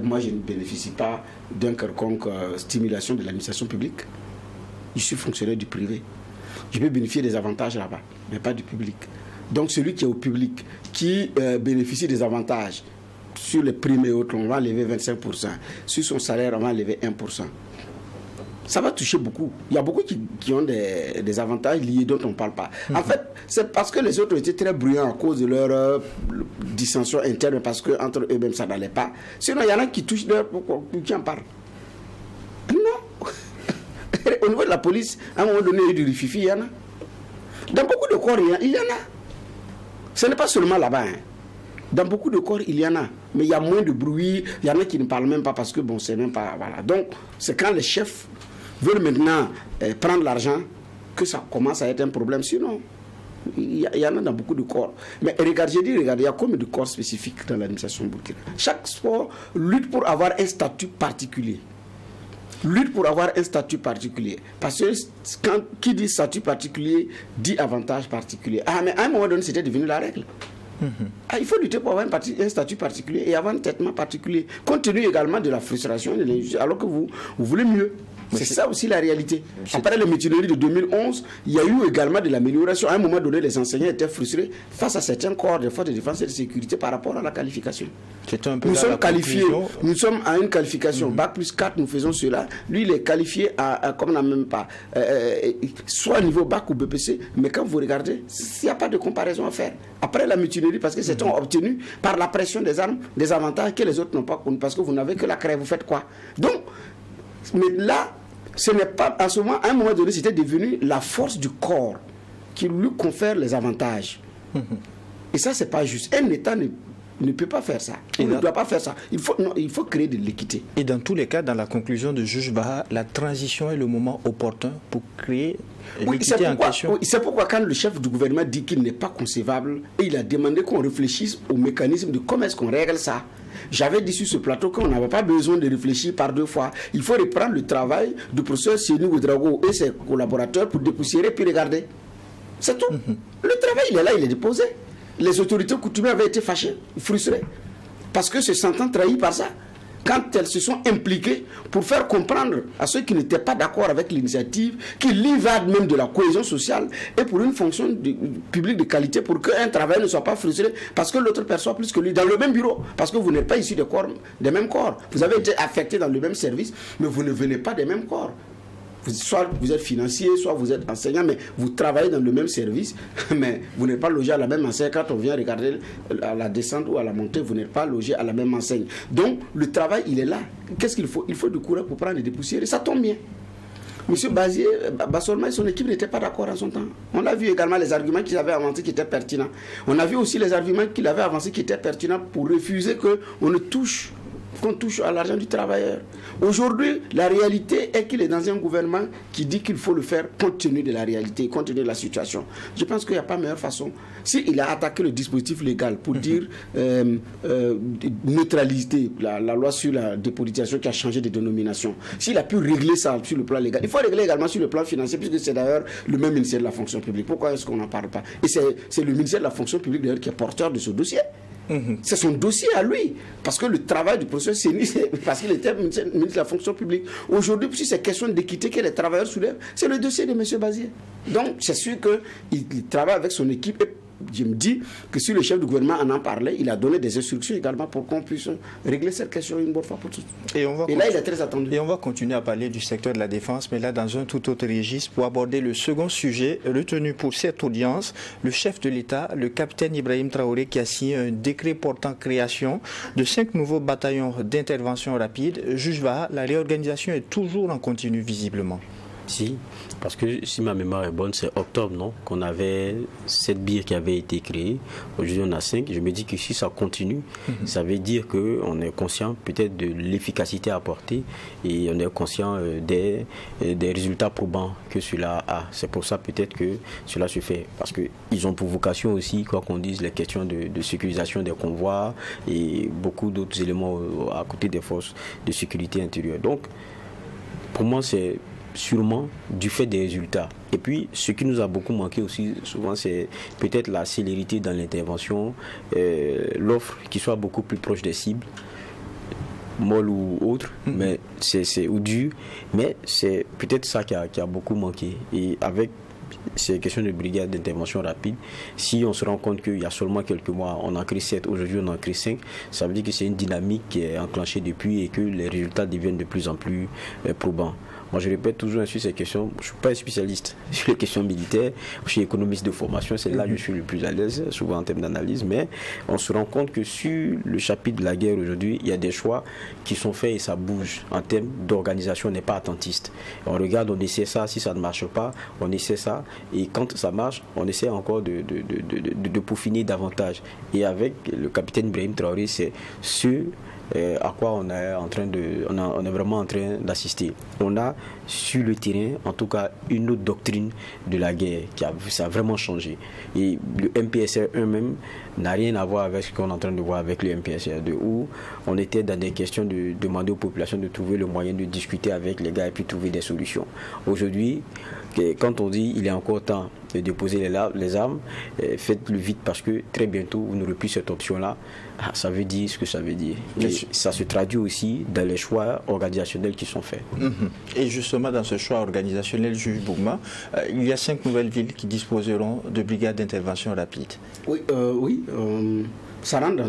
Moi, je ne bénéficie pas d'une quelconque stimulation de l'administration publique. Je suis fonctionnaire du privé. Je peux bénéficier des avantages là-bas, mais pas du public. Donc, celui qui est au public, qui bénéficie des avantages sur les primes et autres, on va enlever 25%. Sur son salaire, on va enlever 1%. Ça va toucher beaucoup. Il y a beaucoup qui ont des avantages liés dont on ne parle pas. En fait, c'est parce que les autres ont été très bruyants à cause de leur dissension interne, parce qu'entre eux-mêmes, ça n'allait pas. Sinon, il y en a qui touchent leur... Qui en parlent? Non. Au niveau de la police, à un moment donné, il y a eu du rififi, il y en a. Dans beaucoup de corps, il y en a. Ce n'est pas seulement là-bas. Dans beaucoup de corps, il y en a. Mais il y a moins de bruit. Il y en a qui ne parlent même pas parce que, bon, c'est même pas... Voilà. Donc, c'est quand les chefs veulent maintenant prendre l'argent que ça commence à être un problème. Sinon, il y en a dans beaucoup de corps. Mais regardez, il y a combien de corps spécifiques dans l'administration burkinabé. Chaque sport lutte pour avoir un statut particulier. Lutte pour avoir un statut particulier. Parce que qui dit statut particulier dit avantage particulier. Ah, mais à un moment donné, c'était devenu la règle. Ah, il faut lutter pour avoir un statut particulier et avoir un traitement particulier, compte tenu également de la frustration et de l'injustice, alors que vous voulez mieux. C'est ça aussi la réalité. Après les mutineries de 2011, il y a eu également de l'amélioration. À un moment donné, les enseignants étaient frustrés face à certains corps de forces de défense et de sécurité par rapport à la qualification. Nous sommes qualifiés, nous sommes à une qualification. Bac plus 4, nous faisons cela. Lui, il est qualifié comme on n'a même pas, soit niveau bac ou BPC, mais quand vous regardez, il n'y a pas de comparaison à faire. Après la mutinerie, parce que certains ont obtenu par la pression des armes des avantages que les autres n'ont pas connus, parce que vous n'avez que la crève, vous faites quoi? Donc, mais là, ce n'est pas, à ce moment, à un moment donné, c'était devenu la force du corps qui lui confère les avantages. Et ça, c'est pas juste. Un État ne peut pas faire ça. Il ne doit pas faire ça. Il faut créer de l'équité. Et dans tous les cas, dans la conclusion de Juge Baha, la transition est le moment opportun pour créer l'équité en question. Oui, c'est pourquoi quand le chef du gouvernement dit qu'il n'est pas concevable, et il a demandé qu'on réfléchisse au mécanisme de comment est-ce qu'on règle ça. J'avais dit sur ce plateau qu'on n'avait pas besoin de réfléchir par deux fois. Il faut reprendre le travail du professeur Sénou Ouedraogo et ses collaborateurs pour dépoussiérer puis regarder. C'est tout. Le travail, il est là, il est déposé. Les autorités coutumières avaient été fâchées, frustrées, parce que se sentant trahis par ça, quand elles se sont impliquées pour faire comprendre à ceux qui n'étaient pas d'accord avec l'initiative qu'il y va même de la cohésion sociale et pour une fonction publique de qualité, pour qu'un travail ne soit pas frustré parce que l'autre perçoit plus que lui dans le même bureau, parce que vous n'êtes pas issus des mêmes corps. Vous avez été affectés dans le même service, mais vous ne venez pas des mêmes corps. Soit vous êtes financier, soit vous êtes enseignant, mais vous travaillez dans le même service, mais vous n'êtes pas logé à la même enseigne. Quand on vient regarder à la descente ou à la montée, vous n'êtes pas logé à la même enseigne. Donc, le travail, il est là. Qu'est-ce qu'il faut? Il faut du courage pour prendre et dépoussiérer. Ça tombe bien. Monsieur Bassolma et son équipe n'étaient pas d'accord en son temps. On a vu également les arguments qu'ils avaient avancés qui étaient pertinents. On a vu aussi les arguments qu'il avait avancés qui étaient pertinents pour refuser qu'on touche à l'argent du travailleur. Aujourd'hui, la réalité est qu'il est dans un gouvernement qui dit qu'il faut le faire compte tenu de la réalité, compte tenu de la situation. Je pense qu'il n'y a pas meilleure façon. S'il a attaqué le dispositif légal pour dire neutralité, la loi sur la dépolitisation qui a changé de dénomination, s'il a pu régler ça sur le plan légal, il faut régler également sur le plan financier, puisque c'est d'ailleurs le même ministère de la fonction publique. Pourquoi est-ce qu'on n'en parle pas? Et c'est le ministère de la fonction publique d'ailleurs qui est porteur de ce dossier. C'est son dossier à lui, parce que le travail du professeur Séni, c'est parce qu'il était ministre de la fonction publique. Aujourd'hui, si c'est question d'équité que les travailleurs soulèvent, c'est le dossier de M. Bazier. Donc, c'est sûr qu'il travaille avec son équipe. Et je me dis que si le chef du gouvernement en parlait, il a donné des instructions également pour qu'on puisse régler cette question une bonne fois pour toutes. Et là, il est très attendu. Et on va continuer à parler du secteur de la défense, mais là, dans un tout autre registre, pour aborder le second sujet retenu pour cette audience, le chef de l'État, le capitaine Ibrahim Traoré, qui a signé un décret portant création de 5 nouveaux bataillons d'intervention rapide. Juge Baha, la réorganisation est toujours en continu, visiblement. Si, parce que si ma mémoire est bonne, c'est octobre, non, qu'on avait 7 bières qui avaient été créées. Aujourd'hui, on a 5. Je me dis que si ça continue, ça veut dire qu'on est conscient peut-être de l'efficacité apportée et on est conscient des résultats probants que cela a. C'est pour ça peut-être que cela se fait. Parce qu'ils ont pour vocation aussi, quoi qu'on dise, les questions de sécurisation des convois et beaucoup d'autres éléments à côté des forces de sécurité intérieure. Donc, pour moi, c'est sûrement du fait des résultats. Et puis, ce qui nous a beaucoup manqué aussi, souvent, c'est peut-être la célérité dans l'intervention, l'offre qui soit beaucoup plus proche des cibles, molle ou autre, mais ou dur, mais c'est peut-être ça qui a beaucoup manqué. Et avec ces questions de brigade d'intervention rapide, si on se rend compte qu'il y a seulement quelques mois, on en crée 7, aujourd'hui on en crée 5, ça veut dire que c'est une dynamique qui est enclenchée depuis et que les résultats deviennent de plus en plus probants. Moi, je répète toujours sur ces questions, je ne suis pas un spécialiste sur les questions militaires, je suis économiste de formation, c'est là que je suis le plus à l'aise, souvent en termes d'analyse, mais on se rend compte que sur le chapitre de la guerre aujourd'hui, il y a des choix qui sont faits et ça bouge. En termes d'organisation, on n'est pas attentiste. On regarde, on essaie ça, si ça ne marche pas, on essaie ça, et quand ça marche, on essaie encore de peaufiner davantage. Et avec le capitaine Ibrahim Traoré, c'est à quoi on est vraiment en train d'assister. On a sur le terrain, en tout cas, une autre doctrine de la guerre ça a vraiment changé. Et le MPSR eux-mêmes n'a rien à voir avec ce qu'on est en train de voir avec le MPSR2, où on était dans des questions de demander aux populations de trouver le moyen de discuter avec les gars et puis trouver des solutions. Aujourd'hui, quand on dit il est encore temps de déposer les armes, faites-le vite parce que très bientôt vous n'aurez plus cette option-là. Ça veut dire ce que ça veut dire. Et ça se traduit aussi dans les choix organisationnels qui sont faits. Et justement, dans ce choix organisationnel, juge Bougma, il y a 5 nouvelles villes qui disposeront de brigades d'intervention rapide. Oui, ça rentre dans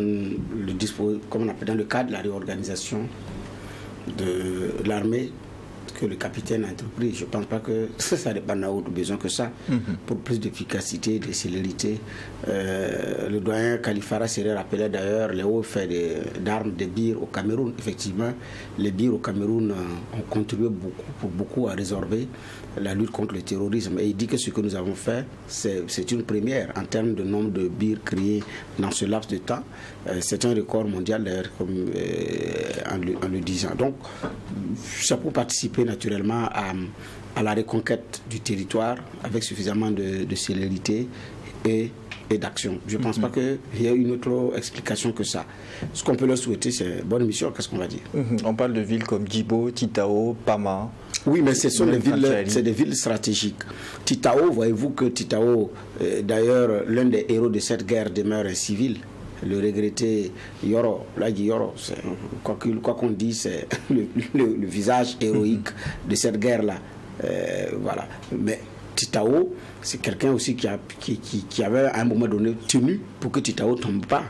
dans le cadre de la réorganisation de l'armée que le capitaine a entrepris. Je ne pense pas que ça dépend d'autre besoin que ça. Pour plus d'efficacité, de célérité. Le doyen Kalifara serait rappelé d'ailleurs les hauts faits d'armes, des birs au Cameroun. Effectivement, les birs au Cameroun ont contribué beaucoup à résorber la lutte contre le terrorisme. Et il dit que ce que nous avons fait, c'est une première en termes de nombre de birs créés dans ce laps de temps. C'est un record mondial d'ailleurs, en le disant. Donc, ça peut participer naturellement à la reconquête du territoire avec suffisamment de célérité et d'action. Je ne pense pas qu'il y ait une autre explication que ça. Ce qu'on peut leur souhaiter, c'est bonne mission. Qu'est-ce qu'on va dire? On parle de villes comme Djibo, Titao, Pama. Oui, mais ce sont des villes stratégiques. Titao, voyez-vous que Titao, d'ailleurs, l'un des héros de cette guerre demeure un civil. Le regretté Yoro, quoi qu'on dise, c'est le visage héroïque de cette guerre-là. Voilà. Mais Titao, c'est quelqu'un aussi qui avait à un moment donné tenu pour que Titao ne tombe pas.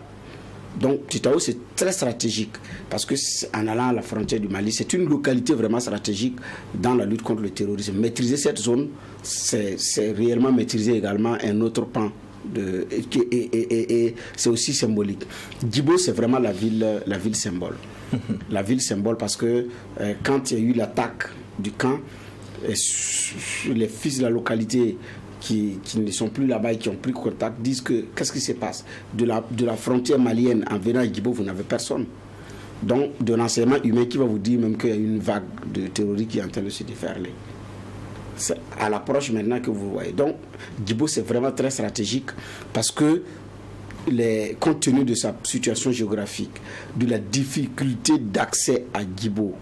Donc Titao, c'est très stratégique parce qu'en allant à la frontière du Mali, c'est une localité vraiment stratégique dans la lutte contre le terrorisme. Maîtriser cette zone, c'est réellement maîtriser également un autre pan. Et c'est aussi symbolique. Djibo, c'est vraiment la ville symbole. La ville symbole parce que quand il y a eu l'attaque du camp, les fils de la localité qui ne sont plus là-bas et qui ont pris contact disent que qu'est-ce qui se passe de la frontière malienne en venant à Djibo, vous n'avez personne. Donc de renseignement humain qui va vous dire même qu'il y a une vague de terroristes qui est en train de se déferler. C'est à l'approche maintenant que vous voyez. Donc Djibo, c'est vraiment très stratégique parce que compte tenu de sa situation géographique, de la difficulté d'accès à Djibo,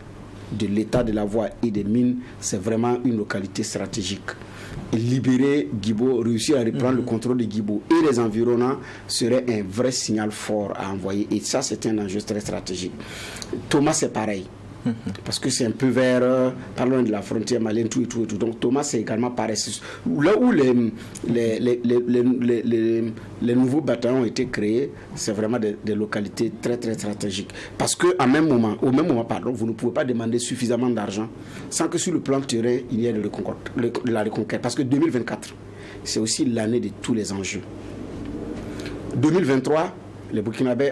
de l'état de la voie et des mines, c'est vraiment une localité stratégique. Et libérer Djibo, réussir à reprendre le contrôle de Djibo et les environnants serait un vrai signal fort à envoyer. Et ça, c'est un enjeu très stratégique. Thomas, c'est pareil. Parce que c'est un peu vers, parlons de la frontière malienne, tout. Donc Thomas, c'est également pareil. Là où les nouveaux bataillons ont été créés, c'est vraiment des localités très très stratégiques. Parce qu'au même moment, vous ne pouvez pas demander suffisamment d'argent sans que sur le plan de terrain, il y ait de la reconquête. Parce que 2024, c'est aussi l'année de tous les enjeux. 2023, les Burkinabés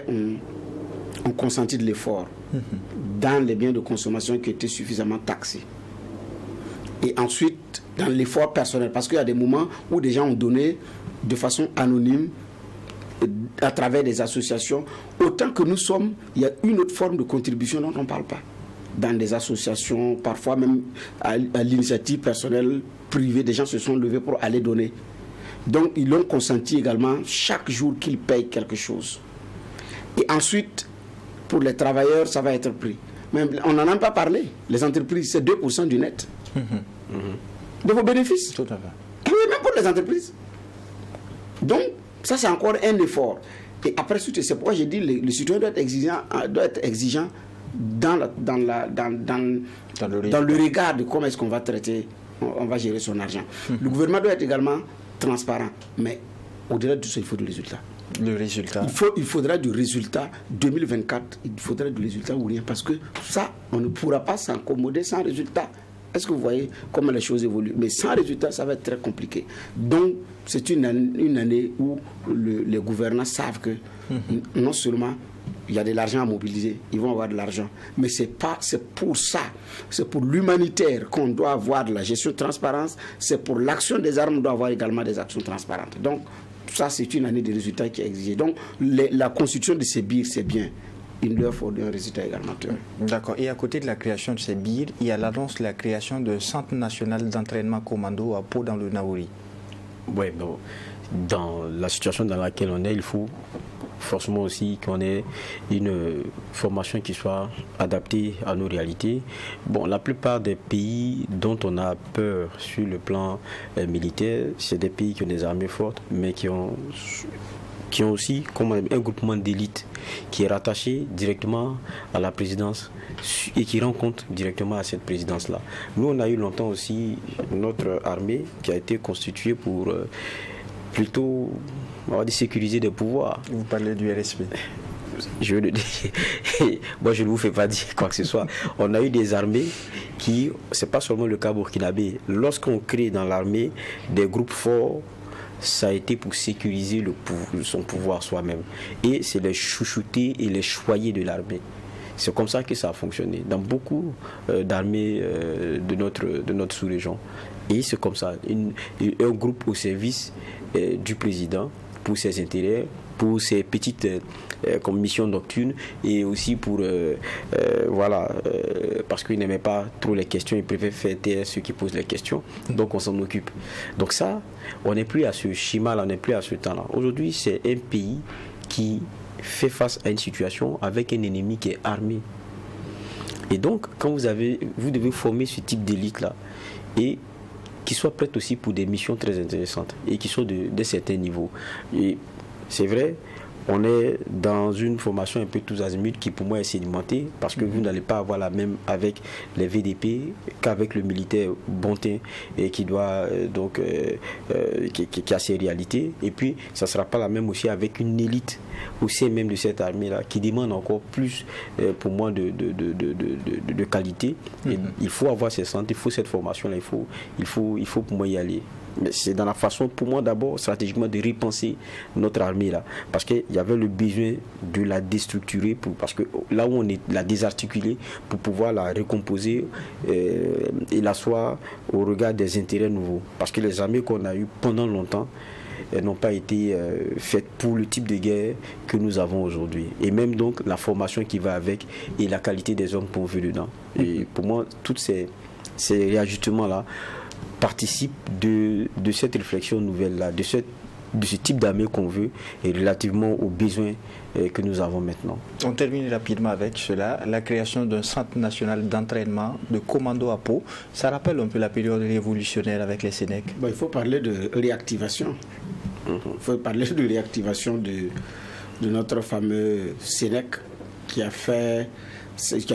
ont consenti de l'effort dans les biens de consommation qui étaient suffisamment taxés. Et ensuite, dans l'effort personnel, parce qu'il y a des moments où des gens ont donné de façon anonyme, à travers des associations. Autant que nous sommes, il y a une autre forme de contribution dont on ne parle pas. Dans des associations, parfois même à l'initiative personnelle, privée, des gens se sont levés pour aller donner. Donc, ils l'ont consenti également chaque jour qu'ils payent quelque chose. Et ensuite, pour les travailleurs, ça va être pris. Mais on n'en a pas parlé. Les entreprises, c'est 2% du net. De vos bénéfices. Tout à fait. Oui, même pour les entreprises. Donc, ça, c'est encore un effort. Et après, c'est pourquoi j'ai dit que le citoyen doit être exigeant dans le regard de comment est-ce qu'on va traiter, on va gérer son argent. Le gouvernement doit être également transparent. Mais au-delà de tout ça, il faut du résultat. Le résultat. Il faudra du résultat 2024. Il faudra du résultat ou rien. Parce que ça, on ne pourra pas s'accommoder sans résultat. Est-ce que vous voyez comment les choses évoluent? Mais sans résultat, ça va être très compliqué. Donc, c'est une année où les gouvernants savent que non seulement il y a de l'argent à mobiliser, ils vont avoir de l'argent, mais c'est pour ça, c'est pour l'humanitaire qu'on doit avoir de la gestion de transparence, c'est pour l'action des armes, on doit avoir également des actions transparentes. Donc, ça, c'est une année de résultats qui est exigée. Donc, la constitution de ces BIR, c'est bien. Il leur faut un résultat également. D'accord. Et à côté de la création de ces BIR, il y a l'annonce de la création d'un centre national d'entraînement commando à Pau dans le Naouri. Oui, bon, dans la situation dans laquelle on est, il faut forcément aussi qu'on ait une formation qui soit adaptée à nos réalités. Bon, la plupart des pays dont on a peur sur le plan militaire, c'est des pays qui ont des armées fortes, mais qui ont aussi comme un groupement d'élite qui est rattaché directement à la présidence et qui rend compte directement à cette présidence-là. Nous, on a eu longtemps aussi notre armée qui a été constituée pour plutôt, on va dire, sécuriser des pouvoirs. Vous parlez du RSP. Je le dis. Moi, je ne vous fais pas dire quoi que ce soit. On a eu des armées qui, c'est pas seulement le cas burkinabé. Lorsqu'on crée dans l'armée des groupes forts, ça a été pour sécuriser son pouvoir soi-même. Et c'est les chouchouter et les choyer de l'armée. C'est comme ça que ça a fonctionné dans beaucoup d'armées de notre sous-région. Et c'est comme ça, un groupe au service du président pour ses intérêts, pour ses petites comme missions nocturnes et aussi pour parce qu'il n'aimait pas trop les questions, il préfère faire taire ceux qui posent les questions, donc on s'en occupe. Donc ça, on n'est plus à ce schéma-là, on n'est plus à ce temps-là. Aujourd'hui, c'est un pays qui fait face à une situation avec un ennemi qui est armé. Et donc, quand vous devez former ce type d'élite-là et qui soit prête aussi pour des missions très intéressantes et qui sont de certains niveaux. Et c'est vrai, on est dans une formation un peu tous azimuts qui pour moi est sédimentée parce que vous n'allez pas avoir la même avec les VDP qu'avec le militaire bontin et qui doit qui a ses réalités, et puis ça ne sera pas la même aussi avec une élite au sein même de cette armée là qui demande encore plus pour moi de qualité. Et il faut avoir ces centres, il faut cette formation là, il faut pour moi y aller. Mais c'est dans la façon, pour moi d'abord, stratégiquement, de repenser notre armée là. Parce qu'il y avait le besoin de la déstructurer, parce que là où on est, la désarticuler, pour pouvoir la recomposer et l'asseoir au regard des intérêts nouveaux. Parce que les armées qu'on a eues pendant longtemps, elles n'ont pas été faites pour le type de guerre que nous avons aujourd'hui. Et même donc la formation qui va avec et la qualité des hommes pourvus dedans. Et pour moi, tous ces réajustements-là participe de cette réflexion nouvelle-là, de ce type d'armée qu'on veut et relativement aux besoins que nous avons maintenant. On termine rapidement avec cela, la création d'un centre national d'entraînement de commando à Pau. Ça rappelle un peu la période révolutionnaire avec les Sénèques. Il faut parler de réactivation. Il faut parler de réactivation de notre fameux Sénèque qui a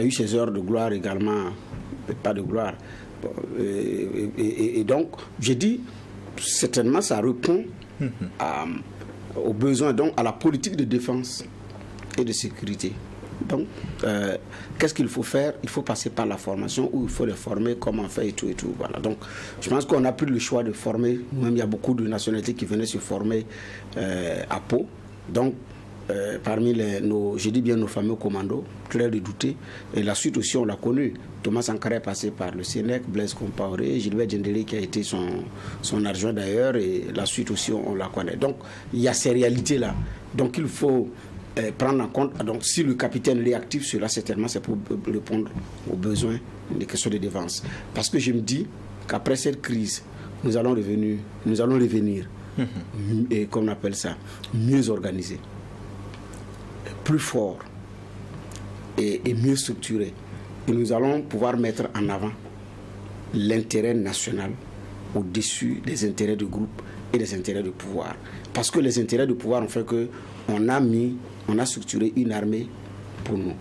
eu ses heures de gloire également, pas de gloire. Et donc, j'ai dit, certainement, ça répond aux besoins, donc à la politique de défense et de sécurité. Donc, qu'est-ce qu'il faut faire? Il faut passer par la formation, où il faut les former, comment faire et tout et tout. Voilà. Donc, je pense qu'on a pris le choix de former. Même il y a beaucoup de nationalités qui venaient se former à Pau. Donc, parmi nos fameux commandos, très redoutés. Et la suite aussi, on l'a connu. Thomas Sankara est passé par le Sénèque, Blaise Compaoré, Gilbert Diendéré qui a été son adjoint d'ailleurs, et la suite aussi, on la connaît. Donc, il y a ces réalités-là. Donc, il faut prendre en compte. Donc, si le capitaine est actif, cela certainement, c'est pour répondre aux besoins des questions de défense. Parce que je me dis qu'après cette crise, nous allons revenir, et comme on appelle ça, mieux organisés, plus forts et mieux structurés. Et nous allons pouvoir mettre en avant l'intérêt national au-dessus des intérêts de groupe et des intérêts de pouvoir. Parce que les intérêts de pouvoir ont fait qu'on a structuré une armée pour nous,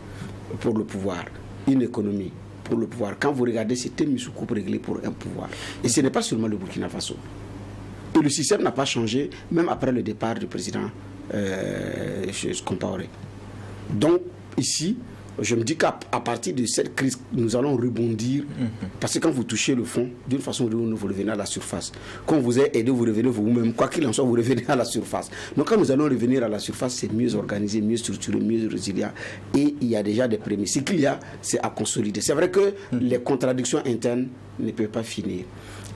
pour le pouvoir, une économie pour le pouvoir. Quand vous regardez, c'était Missoukou réglé pour un pouvoir. Et ce n'est pas seulement le Burkina Faso. Et le système n'a pas changé, même après le départ du président Compaoré. Donc, ici, je me dis qu'à partir de cette crise, nous allons rebondir. Parce que quand vous touchez le fond, d'une façon ou d'une autre, vous revenez à la surface. Quand vous êtes aidé, vous revenez vous-même. Quoi qu'il en soit, vous revenez à la surface. Donc, quand nous allons revenir à la surface, c'est mieux organisé, mieux structuré, mieux résilient. Et il y a déjà des prémices. Ce qu'il y a, c'est à consolider. C'est vrai que les contradictions internes ne peuvent pas finir.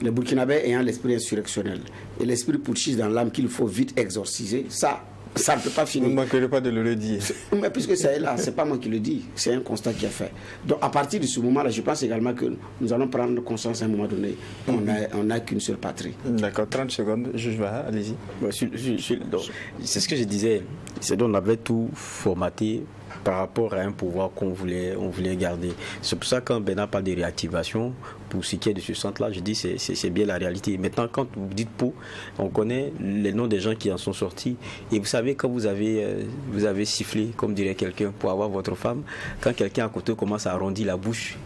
Les Burkinabés ayant l'esprit insurrectionnel et l'esprit putschiste dans l'âme qu'il faut vite exorciser, ça ne peut pas finir. Vous ne manquerez pas de le redire. Mais puisque ça est là, ce n'est pas moi qui le dis, c'est un constat qui est fait. Donc à partir de ce moment-là, je pense également que nous allons prendre conscience à un moment donné, on n'a qu'une seule patrie. D'accord, 30 secondes, juge Vaha, allez-y. C'est ce que je disais, c'est qu'on avait tout formaté par rapport à un pouvoir qu'on voulait garder. C'est pour ça que quand Bernard parle de réactivation, pour ce qui est de ce centre-là, je dis c'est bien la réalité. Maintenant, quand vous dites Pau, on connaît les noms des gens qui en sont sortis. Et vous savez, quand vous avez sifflé, comme dirait quelqu'un, pour avoir votre femme, quand quelqu'un à côté commence à arrondir la bouche,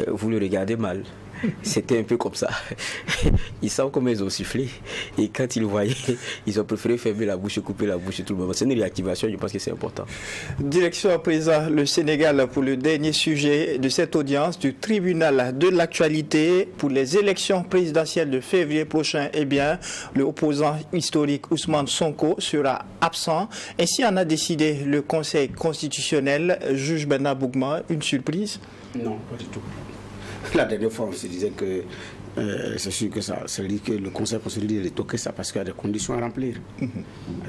vous le regardez mal. C'était un peu comme ça. Ils savent comment ils ont sifflé. Et quand ils voyaient, ils ont préféré fermer la bouche et couper la bouche et tout le monde. C'est une réactivation, je pense que c'est important. Direction à présent le Sénégal pour le dernier sujet de cette audience du tribunal de l'actualité pour les élections présidentielles de février prochain. Eh bien, le opposant historique Ousmane Sonko sera absent. Ainsi en a décidé le Conseil constitutionnel. Juge Bernard Bougma, une surprise? Non, pas du tout. La dernière fois, on se disait que c'est sûr que ça veut dire que le Conseil constitutionnel est toqué ça parce qu'il y a des conditions à remplir.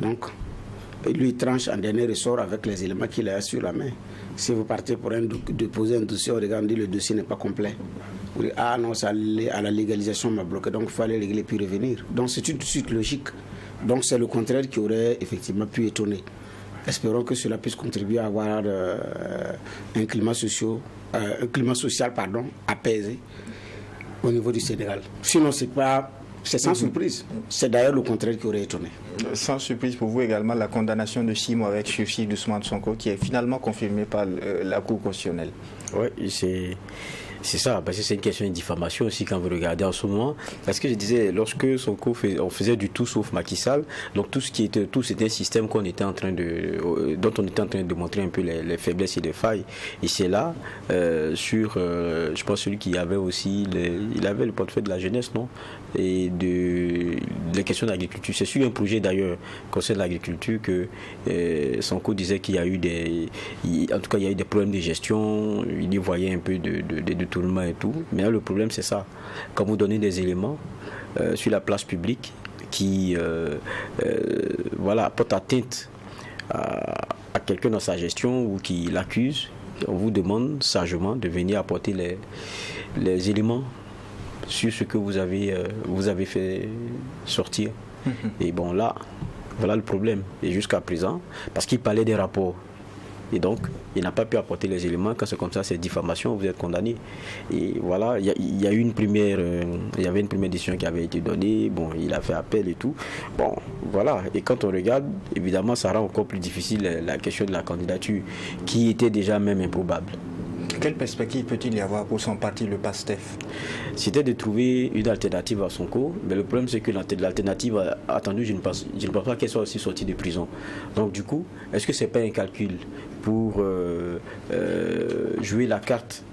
Donc, lui, il tranche en dernier ressort avec les éléments qu'il a sur la main. Si vous partez pour déposer un dossier, on regarde, le dossier n'est pas complet. Vous dites, ah non, ça à la légalisation m'a bloqué, donc il fallait régler puis revenir. Donc, c'est une suite logique. Donc, c'est le contraire qui aurait effectivement pu étonner. Espérons que cela puisse contribuer à avoir un climat social apaisé au niveau du Sénégal. Sinon, c'est sans surprise. C'est d'ailleurs le contraire qui aurait étonné. Sans surprise pour vous également, la condamnation de 6 mois avec sursis d'Ousmane Sonko qui est finalement confirmée par la Cour constitutionnelle. Oui, c'est ça, parce que c'est une question de diffamation aussi quand vous regardez en ce moment. Parce que je disais, lorsque Sonko on faisait du tout sauf Macky Sall, donc c'était un système dont on était en train de montrer un peu les faiblesses et les failles. Et c'est là, je pense celui qui avait aussi, il avait le portefeuille de la jeunesse, non? Et des questions d'agriculture. C'est sur un projet d'ailleurs concernant l'agriculture que Sonko disait qu'il y a eu des problèmes de gestion, il y voyait un peu de tournement et tout. Mais là, le problème c'est ça. Quand vous donnez des éléments sur la place publique qui portent atteinte à quelqu'un dans sa gestion ou qui l'accuse, on vous demande sagement de venir apporter les éléments sur ce que vous avez fait sortir. Et bon, là, voilà le problème. Et jusqu'à présent, parce qu'il parlait des rapports, et donc il n'a pas pu apporter les éléments. Quand c'est comme ça, c'est diffamation, vous êtes condamné. Et voilà, il y avait une première décision qui avait été donnée. Bon, il a fait appel et tout. Bon, voilà. Et quand on regarde, évidemment, ça rend encore plus difficile la question de la candidature, qui était déjà même improbable. Quelle perspective peut-il y avoir pour son parti, le PASTEF? C'était de trouver une alternative à Sonko, mais le problème c'est que l'alternative attendue, je ne pense pas qu'elle soit aussi sortie de prison. Donc du coup, est-ce que c'est pas un calcul pour jouer la carte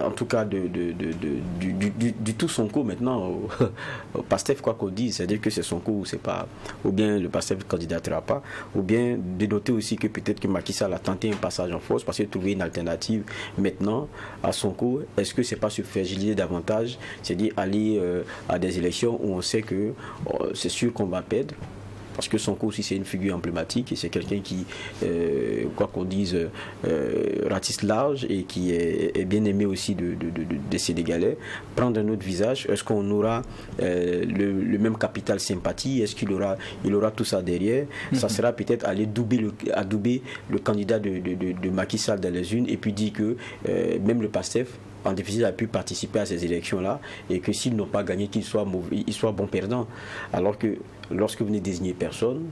en tout cas du tout Sonko maintenant au PASTEF, quoi qu'on dise, c'est-à-dire que c'est Sonko ou c'est pas, ou bien le PASTEF ne candidatera pas, ou bien de noter aussi que peut-être que Macky Sall a tenté un passage en force parce qu'il a trouvé une alternative maintenant à Sonko. Est-ce que c'est pas se fragiliser davantage, c'est-à-dire aller à des élections où on sait que c'est sûr qu'on va perdre? Parce que Sonko aussi c'est une figure emblématique et c'est quelqu'un qui, quoi qu'on dise, ratisse large et qui est bien aimé aussi des Sénégalais. Prendre un autre visage, est-ce qu'on aura le même capital sympathie? Est-ce qu'il aura tout ça derrière? Ça sera peut-être aller adouber le candidat de Macky Sall dans les unes et puis dire que même le PASTEF en déficit a pu participer à ces élections-là et que s'ils n'ont pas gagné, qu'ils soient mauvais, ils soient bons perdants. Alors que lorsque vous ne désignez personne,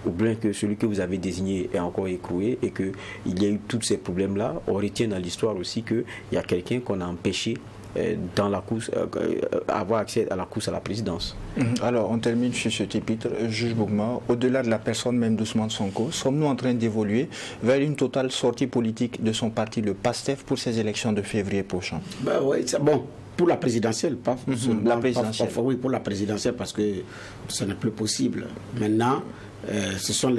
ou bien que celui que vous avez désigné est encore écroué et qu'il y a eu tous ces problèmes-là, on retient dans l'histoire aussi qu'il y a quelqu'un qu'on a empêché dans la course, avoir accès à la course à la présidence. Alors, on termine sur ce chapitre. Juge Bougma, au-delà de la personne même d'Ousmane Sonko, sommes-nous en train d'évoluer vers une totale sortie politique de son parti, le PASTEF, pour ces élections de février prochain? Oui, c'est bon. Pour la présidentielle, pas la présidentielle. Oui, pour la présidentielle, parce que ce n'est plus possible. Maintenant, ce sont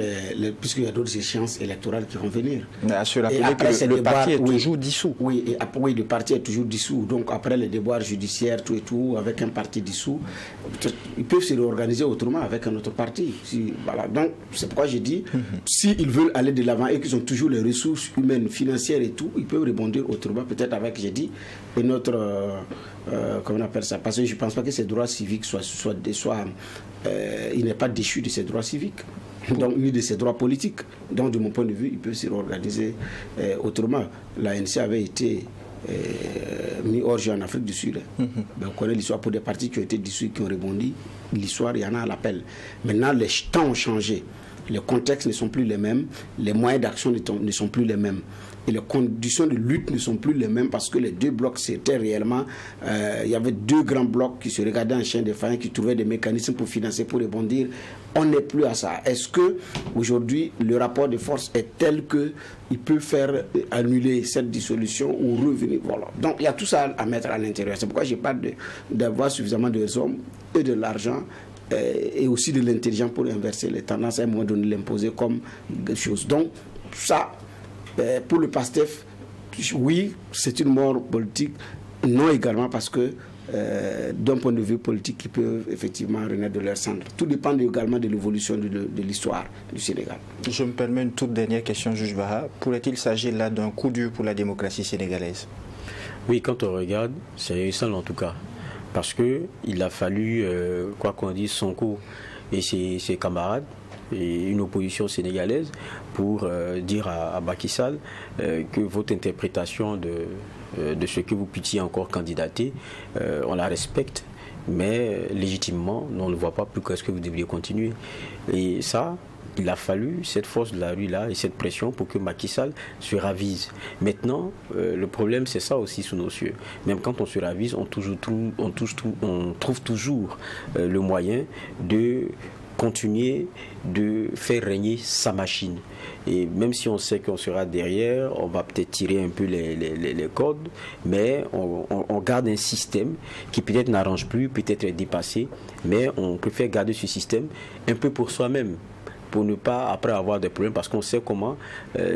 puisqu'il y a d'autres échéances électorales qui vont venir. Mais à se rappeler que le parti est toujours dissous. Oui, et après, oui, le parti est toujours dissous. Donc après les déboires judiciaires, tout et tout, avec un parti dissous, ils peuvent se réorganiser autrement avec un autre parti. Voilà. Donc c'est pourquoi j'ai dit, s'ils veulent aller de l'avant et qu'ils ont toujours les ressources humaines, financières et tout, ils peuvent rebondir autrement, peut-être avec, j'ai dit, une autre... comment on appelle ça? Parce que je ne pense pas que ces droits civiques il n'est pas déchu de ses droits civiques, donc, ni de ses droits politiques. Donc, de mon point de vue, il peut se réorganiser autrement. L'ANC avait été mis hors jeu en Afrique du Sud. Ben, on connaît l'histoire pour des partis qui ont été dissous, qui ont rebondi. L'histoire, il y en a à l'appel. Maintenant, les temps ont changé. Les contextes ne sont plus les mêmes. Les moyens d'action ne sont plus les mêmes. Et les conditions de lutte ne sont plus les mêmes parce que les deux blocs, c'était réellement... il y avait deux grands blocs qui se regardaient en chien de faïen, qui trouvaient des mécanismes pour financer, pour rebondir. On n'est plus à ça. Est-ce que aujourd'hui le rapport de force est tel qu'il peut faire annuler cette dissolution ou revenir? Voilà. Donc il y a tout ça à mettre à l'intérieur. C'est pourquoi j'ai pas d'avoir suffisamment de hommes et de l'argent et aussi de l'intelligence pour inverser les tendances, à un moment donné l'imposer comme des choses. Donc ça... pour le PASTEF, oui, c'est une mort politique. Non également parce que d'un point de vue politique, ils peuvent effectivement renaître de leur cendre. Tout dépend également de l'évolution de l'histoire du Sénégal. Je me permets une toute dernière question, Juge Baha. Pourrait-il s'agir là d'un coup dur pour la démocratie sénégalaise? Oui, quand on regarde, c'est réussi en tout cas. Parce qu'il a fallu, quoi qu'on dise, Sonko et ses camarades, et une opposition sénégalaise pour dire à Macky Sall que votre interprétation de ce que vous puissiez encore candidater, on la respecte, mais légitimement, on ne voit pas pourquoi est-ce que vous devriez continuer. Et ça, il a fallu cette force de la rue-là et cette pression pour que Macky Sall se ravise. Maintenant, le problème, c'est ça aussi sous nos cieux. Même quand on se ravise, on trouve toujours le moyen de continuer de faire régner sa machine. Et même si on sait qu'on sera derrière, on va peut-être tirer un peu les cordes, mais on garde un système qui peut-être n'arrange plus, peut-être est dépassé, mais on préfère garder ce système un peu pour soi-même, pour ne pas après avoir des problèmes, parce qu'on sait comment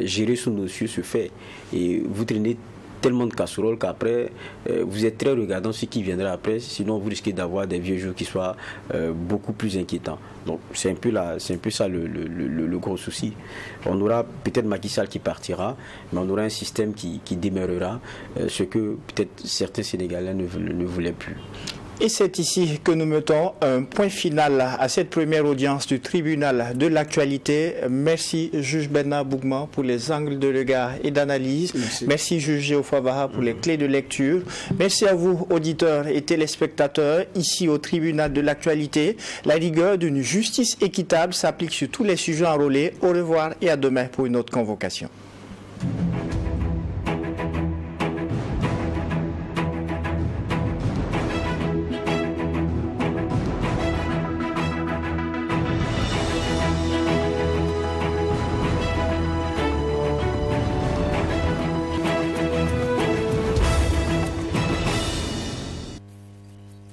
gérer sous nos cieux se fait. Et vous traînez tellement de casseroles qu'après vous êtes très regardant ce qui viendra après, sinon vous risquez d'avoir des vieux jours qui soient beaucoup plus inquiétants. Donc c'est un peu ça le gros souci. On aura peut-être Macky Sall qui partira, mais on aura un système qui demeurera, ce que peut-être certains Sénégalais ne voulaient plus. Et c'est ici que nous mettons un point final à cette première audience du tribunal de l'actualité. Merci, juge Bernard Bougma, pour les angles de regard et d'analyse. Merci, juge Geoffroy Baha, pour les clés de lecture. Merci à vous, auditeurs et téléspectateurs, ici au tribunal de l'actualité. La rigueur d'une justice équitable s'applique sur tous les sujets enrôlés. Au revoir et à demain pour une autre convocation.